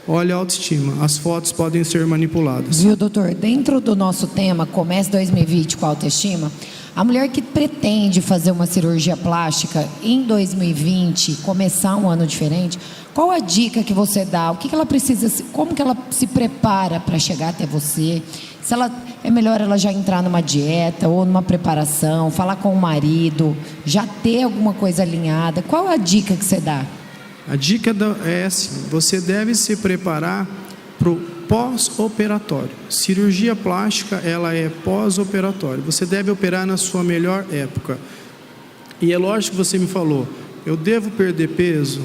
olhe a autoestima. As fotos podem ser manipuladas. Viu, doutor? Dentro do nosso tema, Comece 2020 com autoestima, a mulher que pretende fazer uma cirurgia plástica em 2020, começar um ano diferente, qual a dica que você dá? O que ela precisa, como que ela se prepara para chegar até você? Se é melhor ela já entrar numa dieta ou numa preparação, falar com o marido, já ter alguma coisa alinhada. Qual a dica que você dá? A dica é assim: você deve se preparar para o pós-operatório. Cirurgia plástica, ela é pós-operatório. Você deve operar na sua melhor época. E é lógico que você me falou: eu devo perder peso?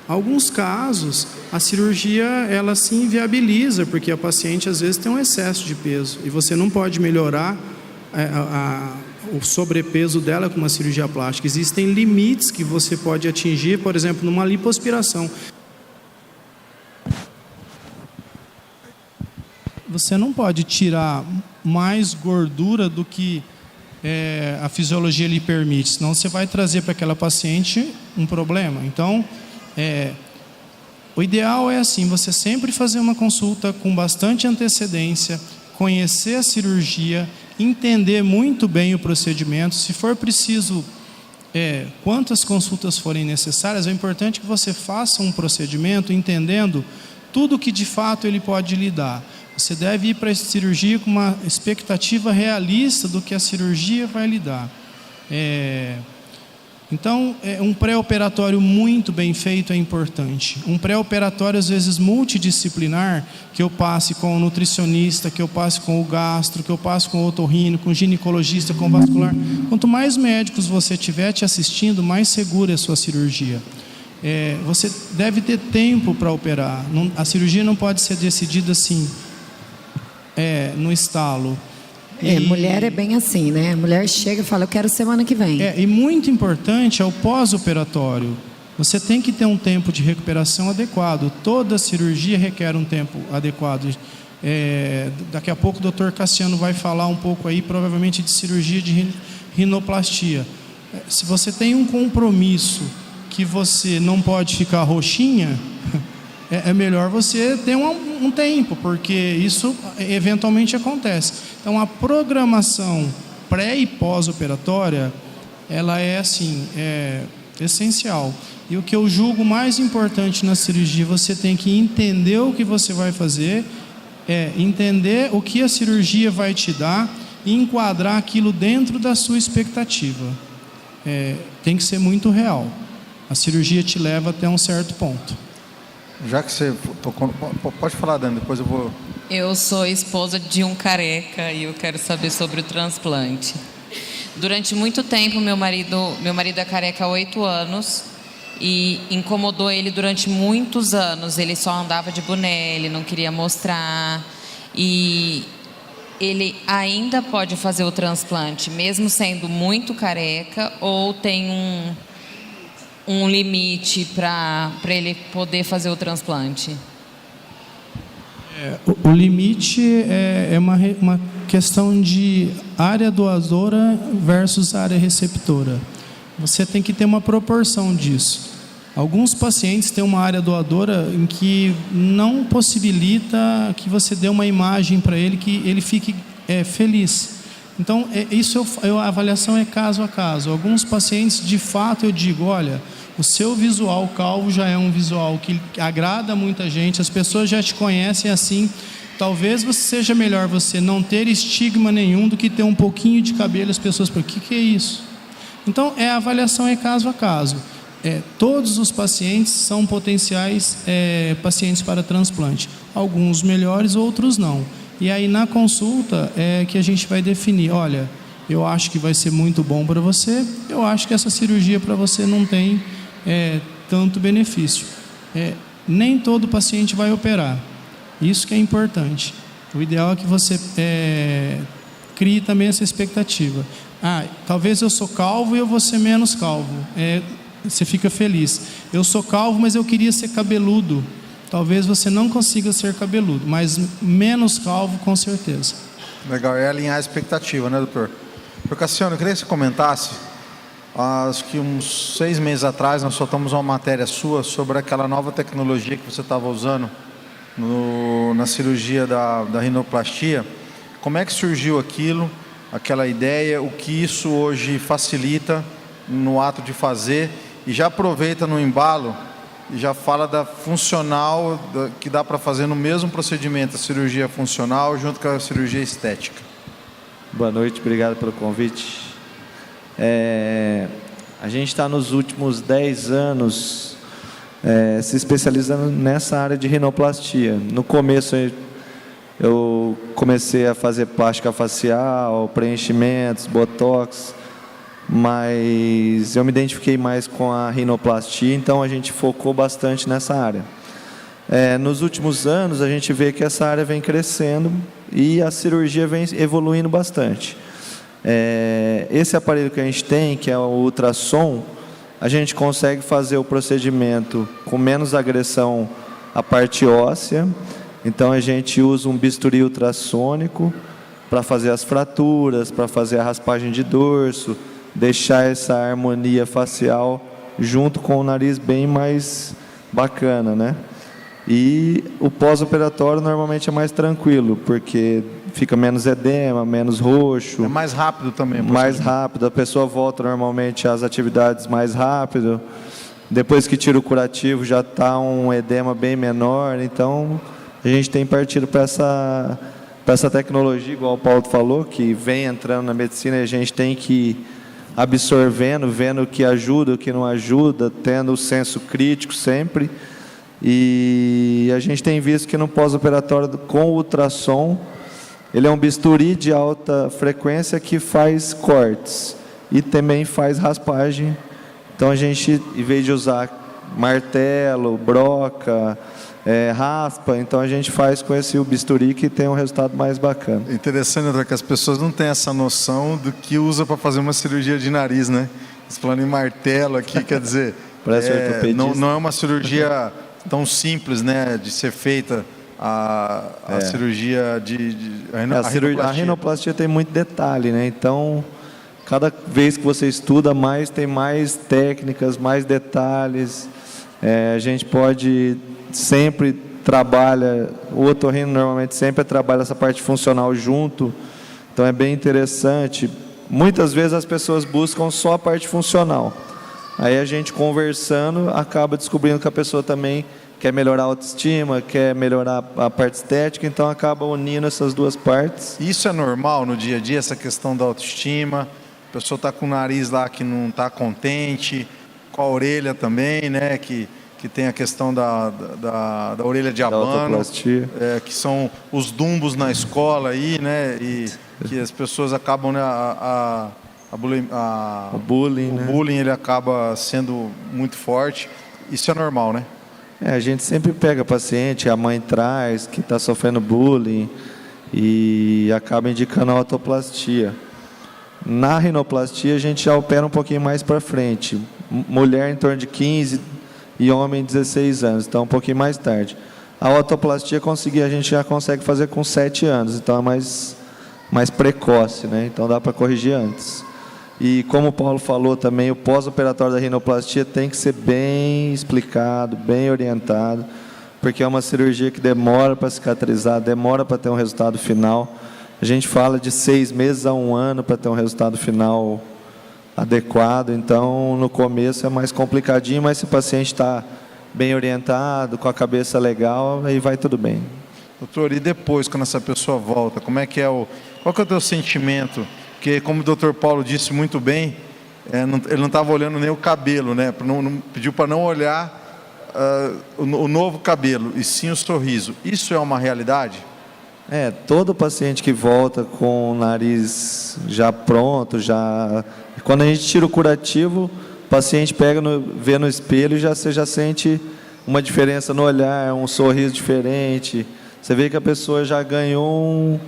Alguns casos, a cirurgia ela se inviabiliza, porque a paciente às vezes tem um excesso de peso e você não pode melhorar o sobrepeso dela com uma cirurgia plástica. Existem limites que você pode atingir, por exemplo, numa lipoaspiração. Você não pode tirar mais gordura do que a fisiologia lhe permite, senão você vai trazer para aquela paciente um problema. Então, o ideal é assim: você sempre fazer uma consulta com bastante antecedência, conhecer a cirurgia, entender muito bem o procedimento. Se for preciso, quantas consultas forem necessárias, é importante que você faça um procedimento entendendo tudo que de fato ele pode lhe dar. Você deve ir para a cirurgia com uma expectativa realista do que a cirurgia vai lhe dar. Então, um pré-operatório muito bem feito é importante. Um pré-operatório, às vezes, multidisciplinar, que eu passe com o nutricionista, que eu passe com o gastro, que eu passe com o otorrino, com o ginecologista, com o vascular. Quanto mais médicos você tiver te assistindo, mais segura é a sua cirurgia. Você deve ter tempo para operar. A cirurgia não pode ser decidida assim, no estalo. Mulher é bem assim, né? A mulher chega e fala: eu quero semana que vem. E muito importante é o pós-operatório. Você tem que ter um tempo de recuperação adequado. Toda cirurgia requer um tempo adequado. Daqui a pouco o Dr. Cassiano vai falar um pouco aí, provavelmente, de cirurgia de rinoplastia. Se você tem um compromisso que você não pode ficar roxinha, é melhor você ter um tempo, porque isso eventualmente acontece. Então, a programação pré- e pós-operatória, ela é assim, essencial. E o que eu julgo mais importante na cirurgia, você tem que entender o que você vai fazer, entender o que a cirurgia vai te dar e enquadrar aquilo dentro da sua expectativa. Tem que ser muito real. A cirurgia te leva até um certo ponto. Já que você tocou, pode falar, Dani, depois eu vou... Eu sou esposa de um careca e eu quero saber sobre o transplante. Durante muito tempo, meu marido é careca há 8 anos e incomodou ele durante muitos anos. Ele só andava de boné, ele não queria mostrar. E ele ainda pode fazer o transplante, mesmo sendo muito careca, ou tem um limite para ele poder fazer o transplante? O limite é uma questão de área doadora versus área receptora. Você tem que ter uma proporção disso. Alguns pacientes têm uma área doadora em que não possibilita que você dê uma imagem para ele que ele fique feliz. Então, a avaliação é caso a caso. Alguns pacientes, de fato, eu digo: olha, o seu visual calvo já é um visual que agrada muita gente, as pessoas já te conhecem assim. Talvez seja melhor você não ter estigma nenhum do que ter um pouquinho de cabelo. As pessoas falam: o que é isso? Então, a avaliação é caso a caso. Todos os pacientes são potenciais pacientes para transplante. Alguns melhores, outros não. E aí na consulta é que a gente vai definir, olha, eu acho que vai ser muito bom para você, eu acho que essa cirurgia para você não tem tanto benefício. Nem todo paciente vai operar, isso que é importante. O ideal é que você crie também essa expectativa. Talvez eu sou calvo e eu vou ser menos calvo. Você fica feliz. Eu sou calvo, mas eu queria ser cabeludo. Talvez você não consiga ser cabeludo, mas menos calvo com certeza. Legal, é alinhar a expectativa, né, doutor? Doutor Cassiano, eu queria que você comentasse, acho que uns 6 meses atrás nós soltamos uma matéria sua sobre aquela nova tecnologia que você estava usando na cirurgia da rinoplastia. Como é que surgiu aquilo, aquela ideia, o que isso hoje facilita no ato de fazer, e já aproveita no embalo e já fala da funcional, que dá para fazer no mesmo procedimento, a cirurgia funcional junto com a cirurgia estética. Boa noite, obrigado pelo convite. A gente está nos últimos 10 anos se especializando nessa área de rinoplastia. No começo eu comecei a fazer plástica facial, preenchimentos, botox, mas eu me identifiquei mais com a rinoplastia, então a gente focou bastante nessa área. Nos últimos anos a gente vê que essa área vem crescendo e a cirurgia vem evoluindo bastante. Esse aparelho que a gente tem, que é o ultrassom, a gente consegue fazer o procedimento com menos agressão à parte óssea. Então a gente usa um bisturi ultrassônico para fazer as fraturas, para fazer a raspagem de dorso, deixar essa harmonia facial junto com o nariz bem mais bacana, né? E o pós-operatório normalmente é mais tranquilo, porque fica menos edema, menos roxo. É mais rápido também. Mais rápido, a pessoa volta normalmente às atividades mais rápido. Depois que tira o curativo já está um edema bem menor, então a gente tem partido para essa tecnologia, igual o Paulo falou, que vem entrando na medicina e a gente tem que ir absorvendo, vendo o que ajuda, o que não ajuda, tendo o senso crítico sempre. E a gente tem visto que no pós-operatório com o ultrassom, ele é um bisturi de alta frequência que faz cortes e também faz raspagem. Então a gente, em vez de usar martelo, broca, raspa, então a gente faz com esse bisturi que tem um resultado mais bacana. Interessante, doutor, que as pessoas não têm essa noção do que usa para fazer uma cirurgia de nariz, né? Eles falando em martelo aqui, quer dizer, não é uma cirurgia tão simples, né, de ser feita a cirurgia a rinoplastia tem muito detalhe, né? Então, cada vez que você estuda mais, tem mais técnicas, mais detalhes. A gente pode sempre trabalha, o otorrino normalmente sempre trabalha essa parte funcional junto, então é bem interessante. Muitas vezes as pessoas buscam só a parte funcional. Aí a gente conversando acaba descobrindo que a pessoa também quer melhorar a autoestima, quer melhorar a parte estética, então acaba unindo essas duas partes. Isso é normal no dia a dia, essa questão da autoestima? A pessoa está com o nariz lá que não está contente, com a orelha também, né? Que tem a questão da orelha de abano, que são os dumbos na escola aí, né? E que as pessoas acabam, né, o bullying ele acaba sendo muito forte. Isso é normal, né? A gente sempre pega paciente, a mãe traz, que está sofrendo bullying e acaba indicando a autoplastia. Na rinoplastia a gente já opera um pouquinho mais para frente. Mulher em torno de 15 e homem 16 anos, então um pouquinho mais tarde. A autoplastia a gente já consegue fazer com 7 anos, então é mais precoce, né? Então dá para corrigir antes. E como o Paulo falou também, o pós-operatório da rinoplastia tem que ser bem explicado, bem orientado, porque é uma cirurgia que demora para cicatrizar, demora para ter um resultado final. A gente fala de 6 meses a 1 ano para ter um resultado final adequado, então no começo é mais complicadinho, mas se o paciente está bem orientado, com a cabeça legal, aí vai tudo bem. Doutor, e depois, quando essa pessoa volta, qual que é o teu sentimento? Porque, como o doutor Paulo disse muito bem, ele não estava olhando nem o cabelo, né? Pediu para não olhar o novo cabelo, e sim o sorriso. Isso é uma realidade? Todo paciente que volta com o nariz já pronto, quando a gente tira o curativo, o paciente vê no espelho e você já sente uma diferença no olhar, um sorriso diferente. Você vê que a pessoa já ganhou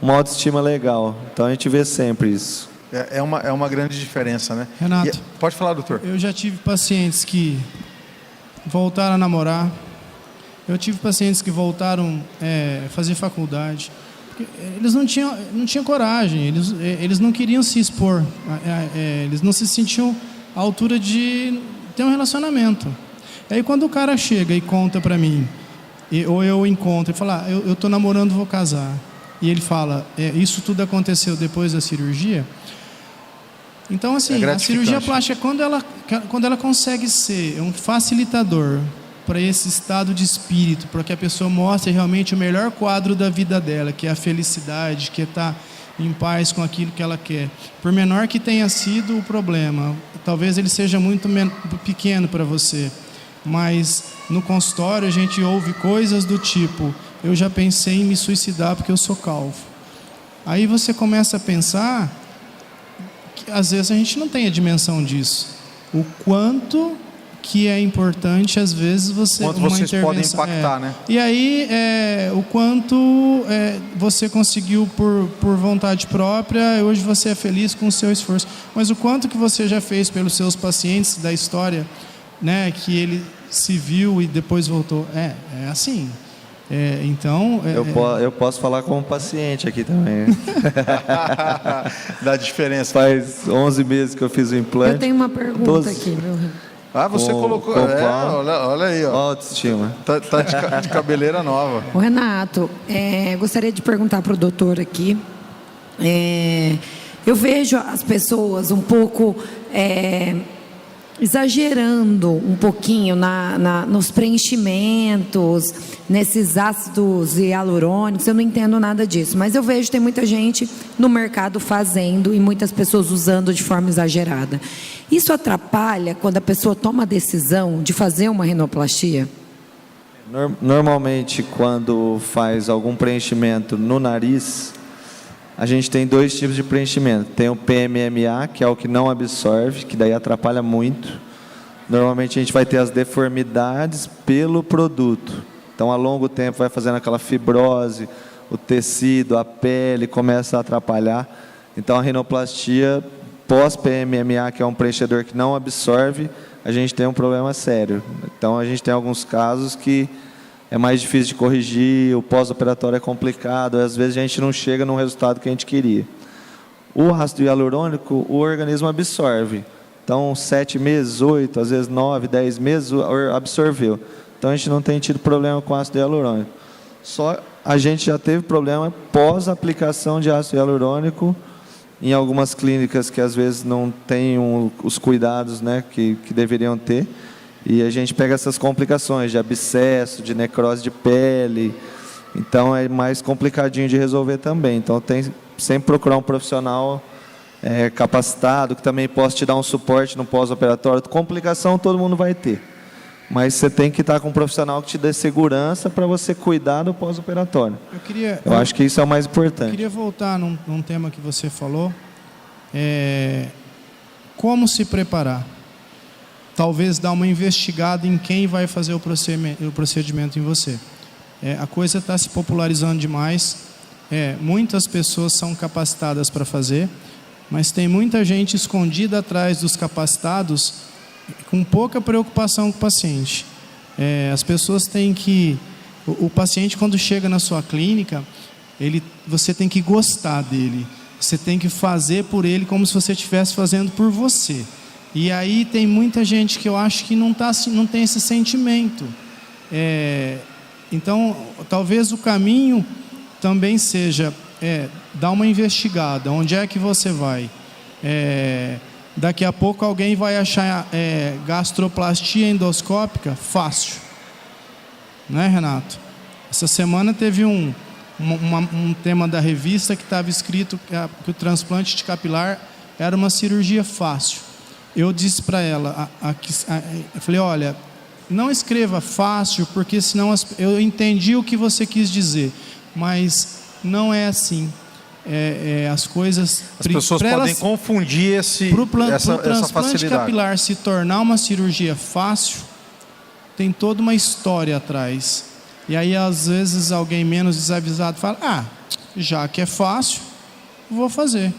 uma autoestima legal. Então a gente vê sempre isso. É uma grande diferença, né? Renato, pode falar, doutor. Eu já tive pacientes que voltaram a namorar. Eu tive pacientes que voltaram a fazer faculdade. Eles não tinham coragem, eles não queriam se expor, eles não se sentiam à altura de ter um relacionamento. Aí quando o cara chega e conta para mim, ou eu encontro e falo, eu estou namorando, vou casar, e ele fala, isso tudo aconteceu depois da cirurgia. Então, assim, a cirurgia plástica, quando ela consegue ser um facilitador para esse estado de espírito, para que a pessoa mostre realmente o melhor quadro da vida dela, que é a felicidade, que é estar em paz com aquilo que ela quer. Por menor que tenha sido o problema, talvez ele seja muito pequeno para você, mas no consultório a gente ouve coisas do tipo, eu já pensei em me suicidar porque eu sou calvo. Aí você começa a pensar que às vezes a gente não tem a dimensão disso. O quanto que é importante, às vezes, quanto vocês podem impactar, né? E aí, o quanto você conseguiu por vontade própria, hoje você é feliz com o seu esforço. Mas o quanto que você já fez pelos seus pacientes da história, né? Que ele se viu e depois voltou. É assim. Então... Eu posso falar como paciente aqui também. Dá diferença. Faz 11 meses que eu fiz o implante. Eu tenho uma pergunta aqui, meu. Você colocou... olha aí, ó. Autoestima. Tá de cabeleira nova. O Renato, gostaria de perguntar para o doutor aqui. Eu vejo as pessoas um pouco exagerando um pouquinho nos preenchimentos, nesses ácidos hialurônicos. Eu não entendo nada disso, mas eu vejo que tem muita gente no mercado fazendo e muitas pessoas usando de forma exagerada. Isso atrapalha quando a pessoa toma a decisão de fazer uma rinoplastia? Normalmente, quando faz algum preenchimento no nariz, a gente tem 2 tipos de preenchimento. Tem o PMMA, que é o que não absorve, que daí atrapalha muito. Normalmente a gente vai ter as deformidades pelo produto. Então, a longo tempo vai fazendo aquela fibrose, o tecido, a pele começa a atrapalhar. Então, a rinoplastia pós-PMMA, que é um preenchedor que não absorve, a gente tem um problema sério. Então, a gente tem alguns casos que é mais difícil de corrigir, o pós-operatório é complicado, às vezes a gente não chega no resultado que a gente queria. O ácido hialurônico, o organismo absorve. Então, 7 meses, 8, às vezes 9, 10 meses, absorveu. Então, a gente não tem tido problema com ácido hialurônico. Só a gente já teve problema pós-aplicação de ácido hialurônico em algumas clínicas que às vezes não têm os cuidados, né, que deveriam ter. E a gente pega essas complicações de abscesso, de necrose de pele. Então, é mais complicadinho de resolver também. Então, tem sempre procurar um profissional capacitado, que também possa te dar um suporte no pós-operatório. Complicação todo mundo vai ter. Mas você tem que estar com um profissional que te dê segurança para você cuidar do pós-operatório. Eu acho que isso é o mais importante. Eu queria voltar num tema que você falou. Como se preparar? Talvez dar uma investigada em quem vai fazer o procedimento em você. A coisa está se popularizando demais. Muitas pessoas são capacitadas para fazer, mas tem muita gente escondida atrás dos capacitados com pouca preocupação com o paciente. As pessoas têm que... O paciente, quando chega na sua clínica, você tem que gostar dele. Você tem que fazer por ele como se você estivesse fazendo por você. E aí tem muita gente que eu acho que não tem esse sentimento. Então, talvez o caminho também seja dar uma investigada. Onde é que você vai? Daqui a pouco alguém vai achar gastroplastia endoscópica fácil. Não é, Renato? Essa semana teve um tema da revista que estava escrito que o transplante de capilar era uma cirurgia fácil. Eu disse para ela, eu falei, olha, não escreva fácil, porque senão eu entendi o que você quis dizer, mas não é assim. As coisas... As pessoas podem confundir essa transplante facilidade. capilar se tornar uma cirurgia fácil, tem toda uma história atrás. E aí, às vezes, alguém menos desavisado fala, já que é fácil, vou fazer.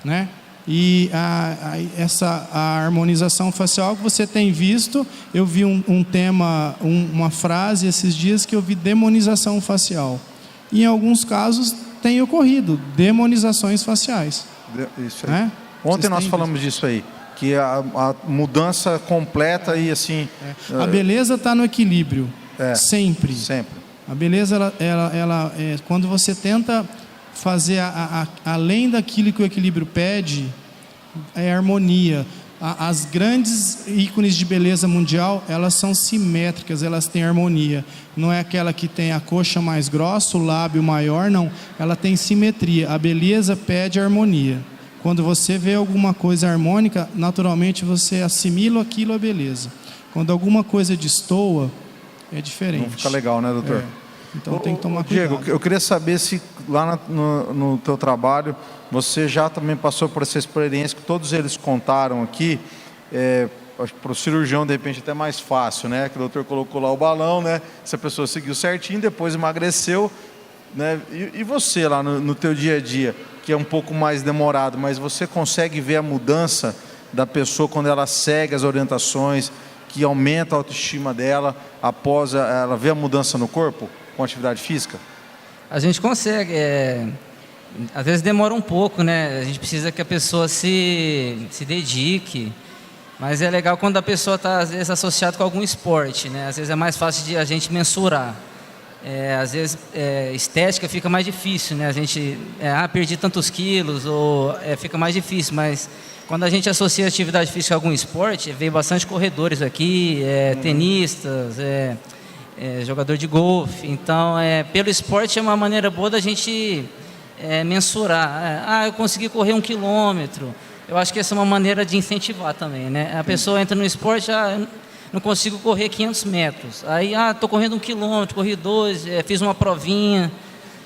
Né? E a harmonização facial que você tem visto, eu vi uma frase esses dias que eu vi demonização facial. E em alguns casos tem ocorrido demonizações faciais. Isso aí. Né? Ontem nós falamos disso aí, que a mudança completa e assim... A beleza está no equilíbrio, sempre. A beleza, ela quando você tenta fazer além daquilo que o equilíbrio pede, é harmonia. As grandes ícones de beleza mundial, elas são simétricas, elas têm harmonia. Não é aquela que tem a coxa mais grossa, o lábio maior, não. Ela tem simetria. A beleza pede harmonia. Quando você vê alguma coisa harmônica, naturalmente você assimila aquilo à beleza. Quando alguma coisa destoa, é diferente. Não fica legal, né, doutor? Então tem que tomar cuidado. Diego, eu queria saber se lá no teu trabalho você já também passou por essa experiência que todos eles contaram aqui. Acho que para o cirurgião, de repente, até mais fácil, né? Que o doutor colocou lá o balão, né? Se a pessoa seguiu certinho, depois emagreceu, né? E você lá no teu dia a dia, que é um pouco mais demorado, mas você consegue ver a mudança da pessoa quando ela segue as orientações, que aumenta a autoestima dela após ela ver a mudança no corpo com atividade física? A gente consegue, às vezes demora um pouco, né? A gente precisa que a pessoa se dedique, mas é legal quando a pessoa está, às vezes, associada com algum esporte, né? Às vezes é mais fácil de a gente mensurar. Às vezes, estética fica mais difícil, né? A gente, perdi tantos quilos, ou fica mais difícil, mas quando a gente associa atividade física a algum esporte, veio bastante corredores aqui, tenistas, jogador de golfe. Então, pelo esporte é uma maneira boa da gente mensurar. Eu consegui correr 1 quilômetro. Eu acho que essa é uma maneira de incentivar também, né? A pessoa entra no esporte, não consigo correr 500 metros. Aí, estou correndo 1 quilômetro, corri 2, fiz uma provinha.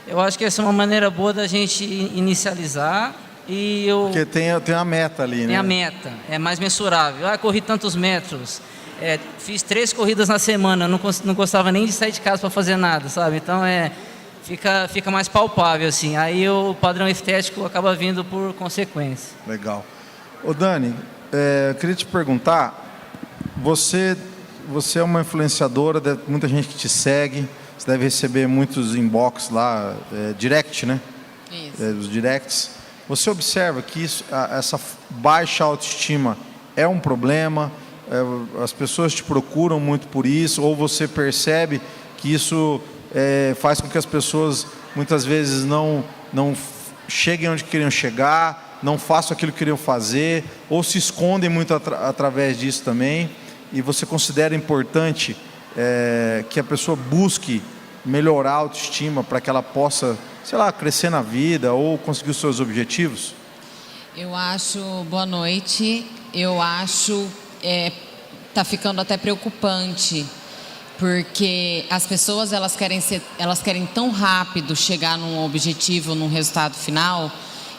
Eu acho que essa é uma maneira boa da gente inicializar. Porque tem a meta ali, né? Tem a meta, é mais mensurável. Corri tantos metros, fiz 3 corridas na semana, não gostava nem de sair de casa para fazer nada, sabe? Então, fica mais palpável, assim. Aí o padrão estético acaba vindo por consequência. Legal. Ô Dani, eu queria te perguntar, você é uma influenciadora, muita gente que te segue, você deve receber muitos inbox lá, direct, né? Isso. Os directs. Você observa que essa baixa autoestima é um problema? As pessoas te procuram muito por isso? Ou você percebe que isso faz com que as pessoas muitas vezes não cheguem onde queriam chegar, não façam aquilo que queriam fazer, ou se escondem muito através disso também? E você considera importante que a pessoa busque melhorar a autoestima para que ela possa, sei lá, crescer na vida ou conseguir os seus objetivos? Eu acho, boa noite, eu acho tá ficando até preocupante, porque as pessoas elas querem tão rápido chegar num objetivo, num resultado final,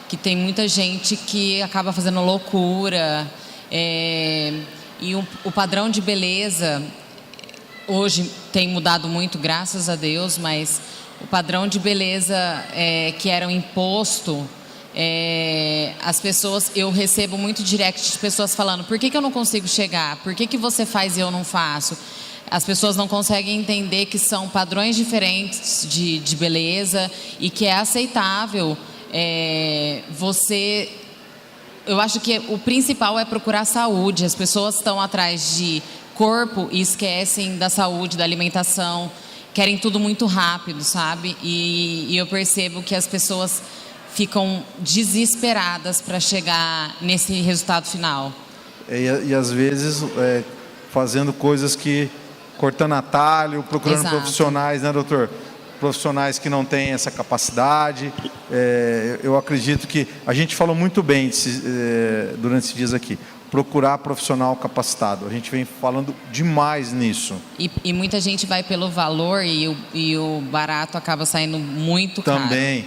que tem muita gente que acaba fazendo loucura, e o padrão de beleza hoje tem mudado muito, graças a Deus, mas o padrão de beleza que era um imposto, as pessoas, eu recebo muito direct de pessoas falando: por que eu não consigo chegar? Por que você faz e eu não faço? As pessoas não conseguem entender que são padrões diferentes de beleza e que é aceitável eu acho que o principal é procurar saúde. As pessoas estão atrás de corpo e esquecem da saúde, da alimentação, querem tudo muito rápido, sabe? E eu percebo que as pessoas ficam desesperadas para chegar nesse resultado final. E às vezes fazendo coisas cortando atalho, procurando Exato. profissionais, né, doutor? Profissionais que não têm essa capacidade. Eu acredito que a gente falou muito bem durante esses dias aqui. procurar profissional capacitado. A gente vem falando demais nisso. E muita gente vai pelo valor e o barato acaba saindo muito caro. Também.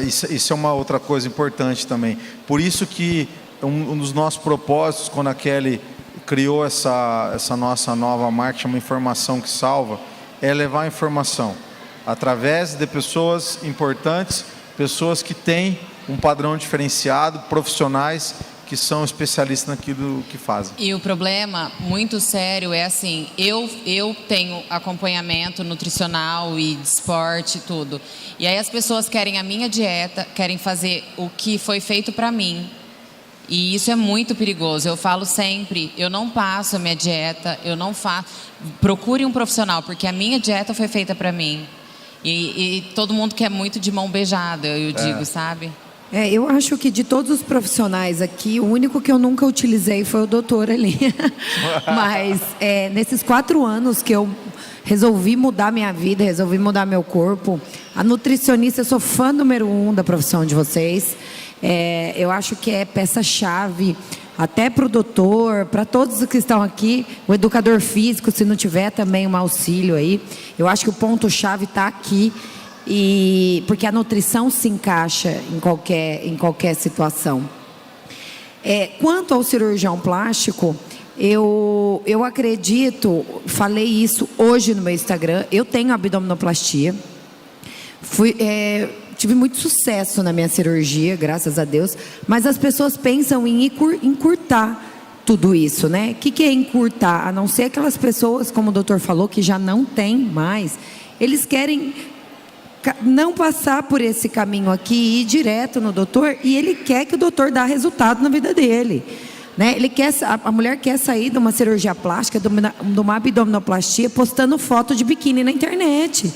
Isso é uma outra coisa importante também. Por isso que um dos nossos propósitos, quando a Kelly criou essa nossa nova marca, chama Informação que Salva, é levar a informação através de pessoas importantes, pessoas que têm um padrão diferenciado, profissionais que são especialistas naquilo que fazem. E o problema muito sério é assim, eu tenho acompanhamento nutricional e de esporte e tudo. E aí as pessoas querem a minha dieta, querem fazer o que foi feito para mim. E isso é muito perigoso. Eu falo sempre, eu não passo a minha dieta, eu não faço. Procure um profissional, porque a minha dieta foi feita para mim. E todo mundo quer muito de mão beijada, eu digo, sabe? Eu acho que de todos os profissionais aqui, o único que eu nunca utilizei foi o doutor ali. Mas nesses 4 anos que eu resolvi mudar minha vida, resolvi mudar meu corpo, a nutricionista, eu sou fã número 1 da profissão de vocês. Eu acho que é peça-chave, até para o doutor, para todos que estão aqui, o educador físico, se não tiver também um auxílio aí. Eu acho que o ponto-chave está aqui. Porque a nutrição se encaixa em qualquer situação. Quanto ao cirurgião plástico, eu acredito, falei isso hoje no meu Instagram, eu tenho abdominoplastia, tive muito sucesso na minha cirurgia, graças a Deus, mas as pessoas pensam em encurtar tudo isso, né? O que é encurtar? A não ser aquelas pessoas, como o doutor falou, que já não tem mais, eles querem não passar por esse caminho aqui e ir direto no doutor, e ele quer que o doutor dê resultado na vida dele, né? A mulher quer sair de uma cirurgia plástica, de uma abdominoplastia, postando foto de biquíni na internet.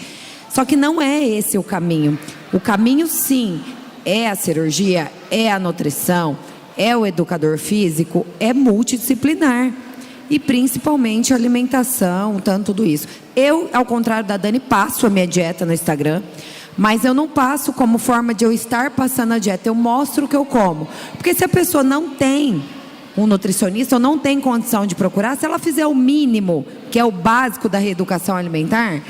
Só que não é esse o caminho. O caminho, sim, é a cirurgia, é a nutrição, é o educador físico, é multidisciplinar. E principalmente a alimentação, tudo isso. Eu, ao contrário da Dani, passo a minha dieta no Instagram, mas eu não passo como forma de eu estar passando a dieta, eu mostro o que eu como. Porque se a pessoa não tem um nutricionista ou não tem condição de procurar, se ela fizer o mínimo, que é o básico da reeducação alimentar,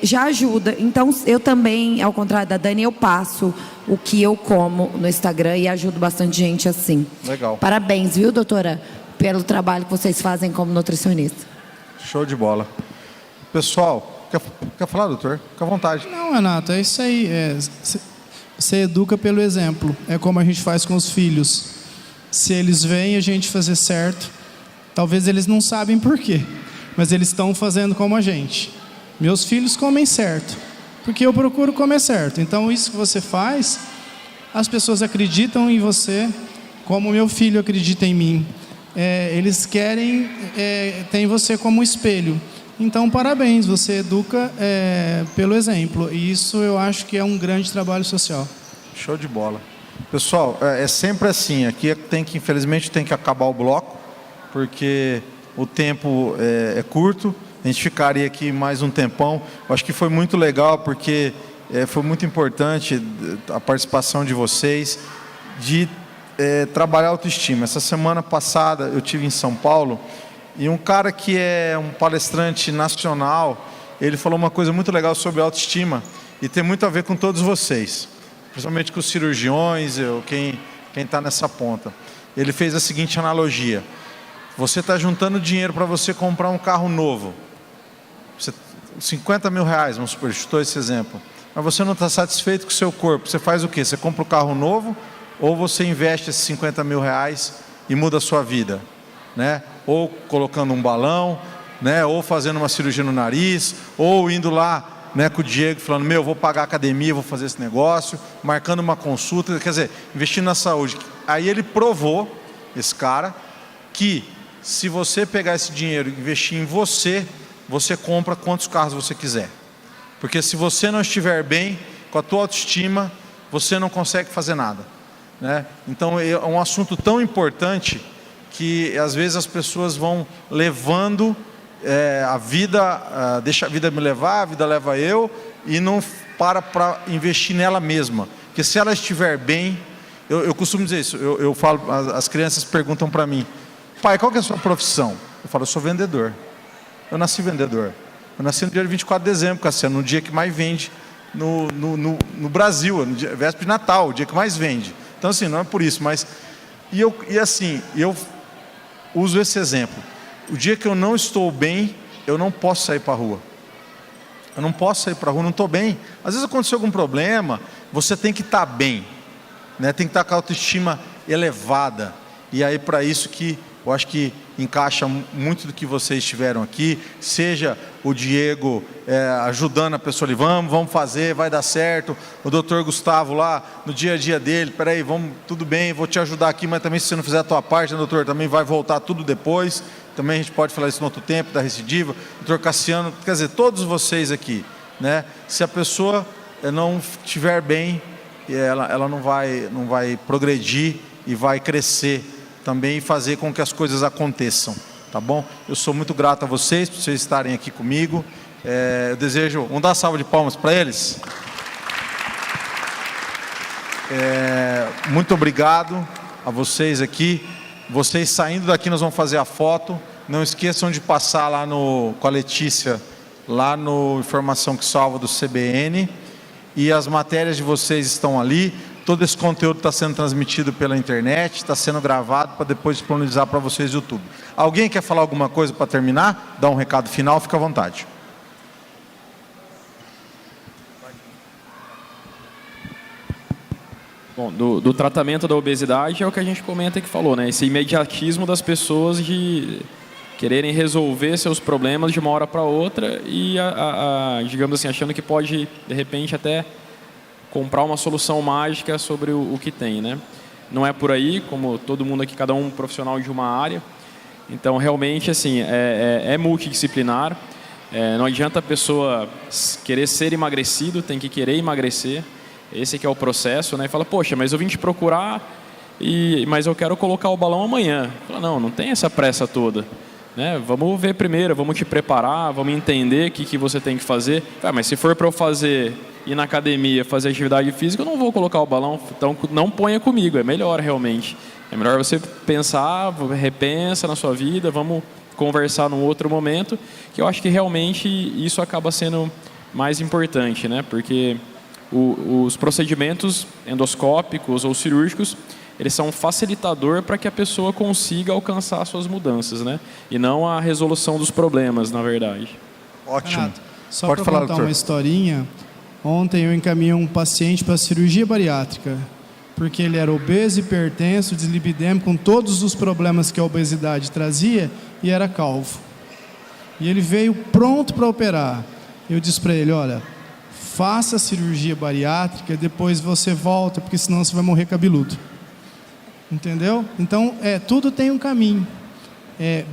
já ajuda. Então, eu também, ao contrário da Dani, eu passo o que eu como no Instagram e ajudo bastante gente assim. Legal. Parabéns, viu, doutora? Pelo trabalho que vocês fazem como nutricionista. Show de bola. Pessoal, quer falar, doutor? Fica à vontade. Não, Renato, é isso aí. Você educa pelo exemplo. É como a gente faz com os filhos. Se eles veem a gente fazer certo, talvez eles não sabem por quê, mas eles estão fazendo como a gente. Meus filhos comem certo, porque eu procuro comer certo. Então, isso que você faz, as pessoas acreditam em você, como meu filho acredita em mim. Eles querem ter você como espelho. Então, parabéns, você educa pelo exemplo. E isso eu acho que é um grande trabalho social. Show de bola. Pessoal, é sempre assim. Aqui infelizmente tem que acabar o bloco, porque o tempo é curto. A gente ficaria aqui mais um tempão. Eu acho que foi muito legal, porque foi muito importante a participação de vocês, de trabalhar a autoestima. Essa semana passada eu estive em São Paulo e um cara que é um palestrante nacional, ele falou uma coisa muito legal sobre autoestima e tem muito a ver com todos vocês, principalmente com os cirurgiões, quem está nessa ponta. Ele fez a seguinte analogia: você está juntando dinheiro para você comprar um carro novo, 50 mil reais, vamos supor, estou esse exemplo, mas você não está satisfeito com o seu corpo, você faz o quê? Você compra um carro novo, ou você investe esses 50 mil reais e muda a sua vida, né? Ou colocando um balão, né? Ou fazendo uma cirurgia no nariz, ou indo lá, né, com o Diego falando, vou pagar a academia, vou fazer esse negócio, marcando uma consulta, quer dizer, investindo na saúde. Aí ele provou, esse cara, que se você pegar esse dinheiro e investir em você, você compra quantos carros você quiser. Porque se você não estiver bem com a tua autoestima, você não consegue fazer nada, né? Então é um assunto tão importante que às vezes as pessoas vão levando a vida, deixa a vida me levar, a vida leva eu, e não para investir nela mesma. Porque se ela estiver bem, Eu costumo dizer isso, eu falo, as crianças perguntam para mim, pai, qual que é a sua profissão? Eu falo, eu sou vendedor. Eu nasci vendedor. Eu nasci no dia 24 de dezembro, Cassiano, no dia que mais vende no Brasil, no dia, véspera de Natal, o dia que mais vende. Então, assim, não é por isso, mas... eu uso esse exemplo. O dia que eu não estou bem, eu não posso sair para a rua. Eu não posso sair para a rua, não estou bem. Às vezes aconteceu algum problema, você tem que estar bem, né? Tem que estar com a autoestima elevada. E aí, para isso que eu acho que encaixa muito do que vocês tiveram aqui, seja o Diego ajudando a pessoa ali, vamos fazer, vai dar certo, o doutor Gustavo lá, no dia a dia dele, peraí, tudo bem, vou te ajudar aqui, mas também se você não fizer a tua parte, né, doutor, também vai voltar tudo depois, também a gente pode falar isso no outro tempo, da recidiva, doutor Cassiano, quer dizer, todos vocês aqui, né, se a pessoa não estiver bem, ela não vai progredir e vai crescer também e fazer com que as coisas aconteçam, tá bom? Eu sou muito grato a vocês por vocês estarem aqui comigo. Eu desejo, vamos dar uma salva de palmas para eles. Muito obrigado a vocês aqui. Vocês saindo daqui, nós vamos fazer a foto. Não esqueçam de passar lá com a Letícia, lá no Informação que Salva do CBN. E as matérias de vocês estão ali. Todo esse conteúdo está sendo transmitido pela internet, está sendo gravado para depois disponibilizar para vocês no YouTube. Alguém quer falar alguma coisa para terminar? Dá um recado final, fica à vontade. Bom, do tratamento da obesidade é o que a gente comenta que falou, né? Esse imediatismo das pessoas de quererem resolver seus problemas de uma hora para outra e, digamos assim, achando que pode, de repente, até comprar uma solução mágica sobre o que tem, né? Não é por aí, como todo mundo aqui, cada um profissional de uma área. Então, realmente, assim, é multidisciplinar. Não adianta a pessoa querer ser emagrecido, tem que querer emagrecer. Esse que é o processo, né? E fala, poxa, mas eu vim te procurar, mas eu quero colocar o balão amanhã. Fala, não tem essa pressa toda. Né? Vamos ver primeiro, vamos te preparar, vamos entender o que você tem que fazer. Mas se for para eu ir na academia, fazer atividade física, eu não vou colocar o balão, então não ponha comigo, é melhor realmente. É melhor você pensar, repensa na sua vida, vamos conversar num outro momento, que eu acho que realmente isso acaba sendo mais importante, né? Porque os procedimentos endoscópicos ou cirúrgicos, eles são um facilitador para que a pessoa consiga alcançar suas mudanças, né? E não a resolução dos problemas, na verdade. Ótimo. Renato, só pode para falar, contar doutor. uma historinha, ontem eu encaminhei um paciente para cirurgia bariátrica, porque ele era obeso, hipertenso, dislipidêmico, com todos os problemas que a obesidade trazia, e era calvo. E ele veio pronto para operar. Eu disse para ele, olha, faça a cirurgia bariátrica, depois você volta, porque senão você vai morrer cabeludo. Entendeu? Então, tudo tem um caminho.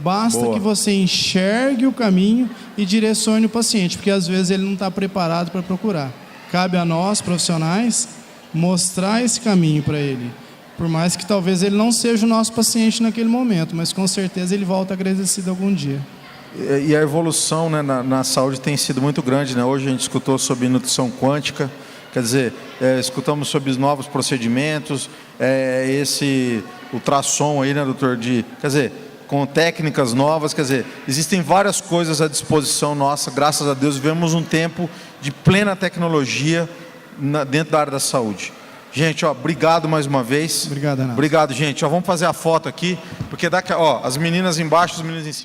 Basta Boa. que você enxergue o caminho e direcione o paciente, porque às vezes ele não está preparado para procurar. Cabe a nós, profissionais, mostrar esse caminho para ele. Por mais que talvez ele não seja o nosso paciente naquele momento, mas com certeza ele volta agradecido algum dia. E a evolução, né, na saúde tem sido muito grande, né? Hoje a gente escutou sobre nutrição quântica, quer dizer, escutamos sobre os novos procedimentos, esse ultrassom aí, né, doutor? Quer dizer, com técnicas novas, quer dizer, existem várias coisas à disposição nossa, graças a Deus, vivemos um tempo de plena tecnologia dentro da área da saúde. Gente, obrigado mais uma vez. Obrigado, Renato. Obrigado, gente. Vamos fazer a foto aqui, porque as meninas embaixo, os meninos em cima.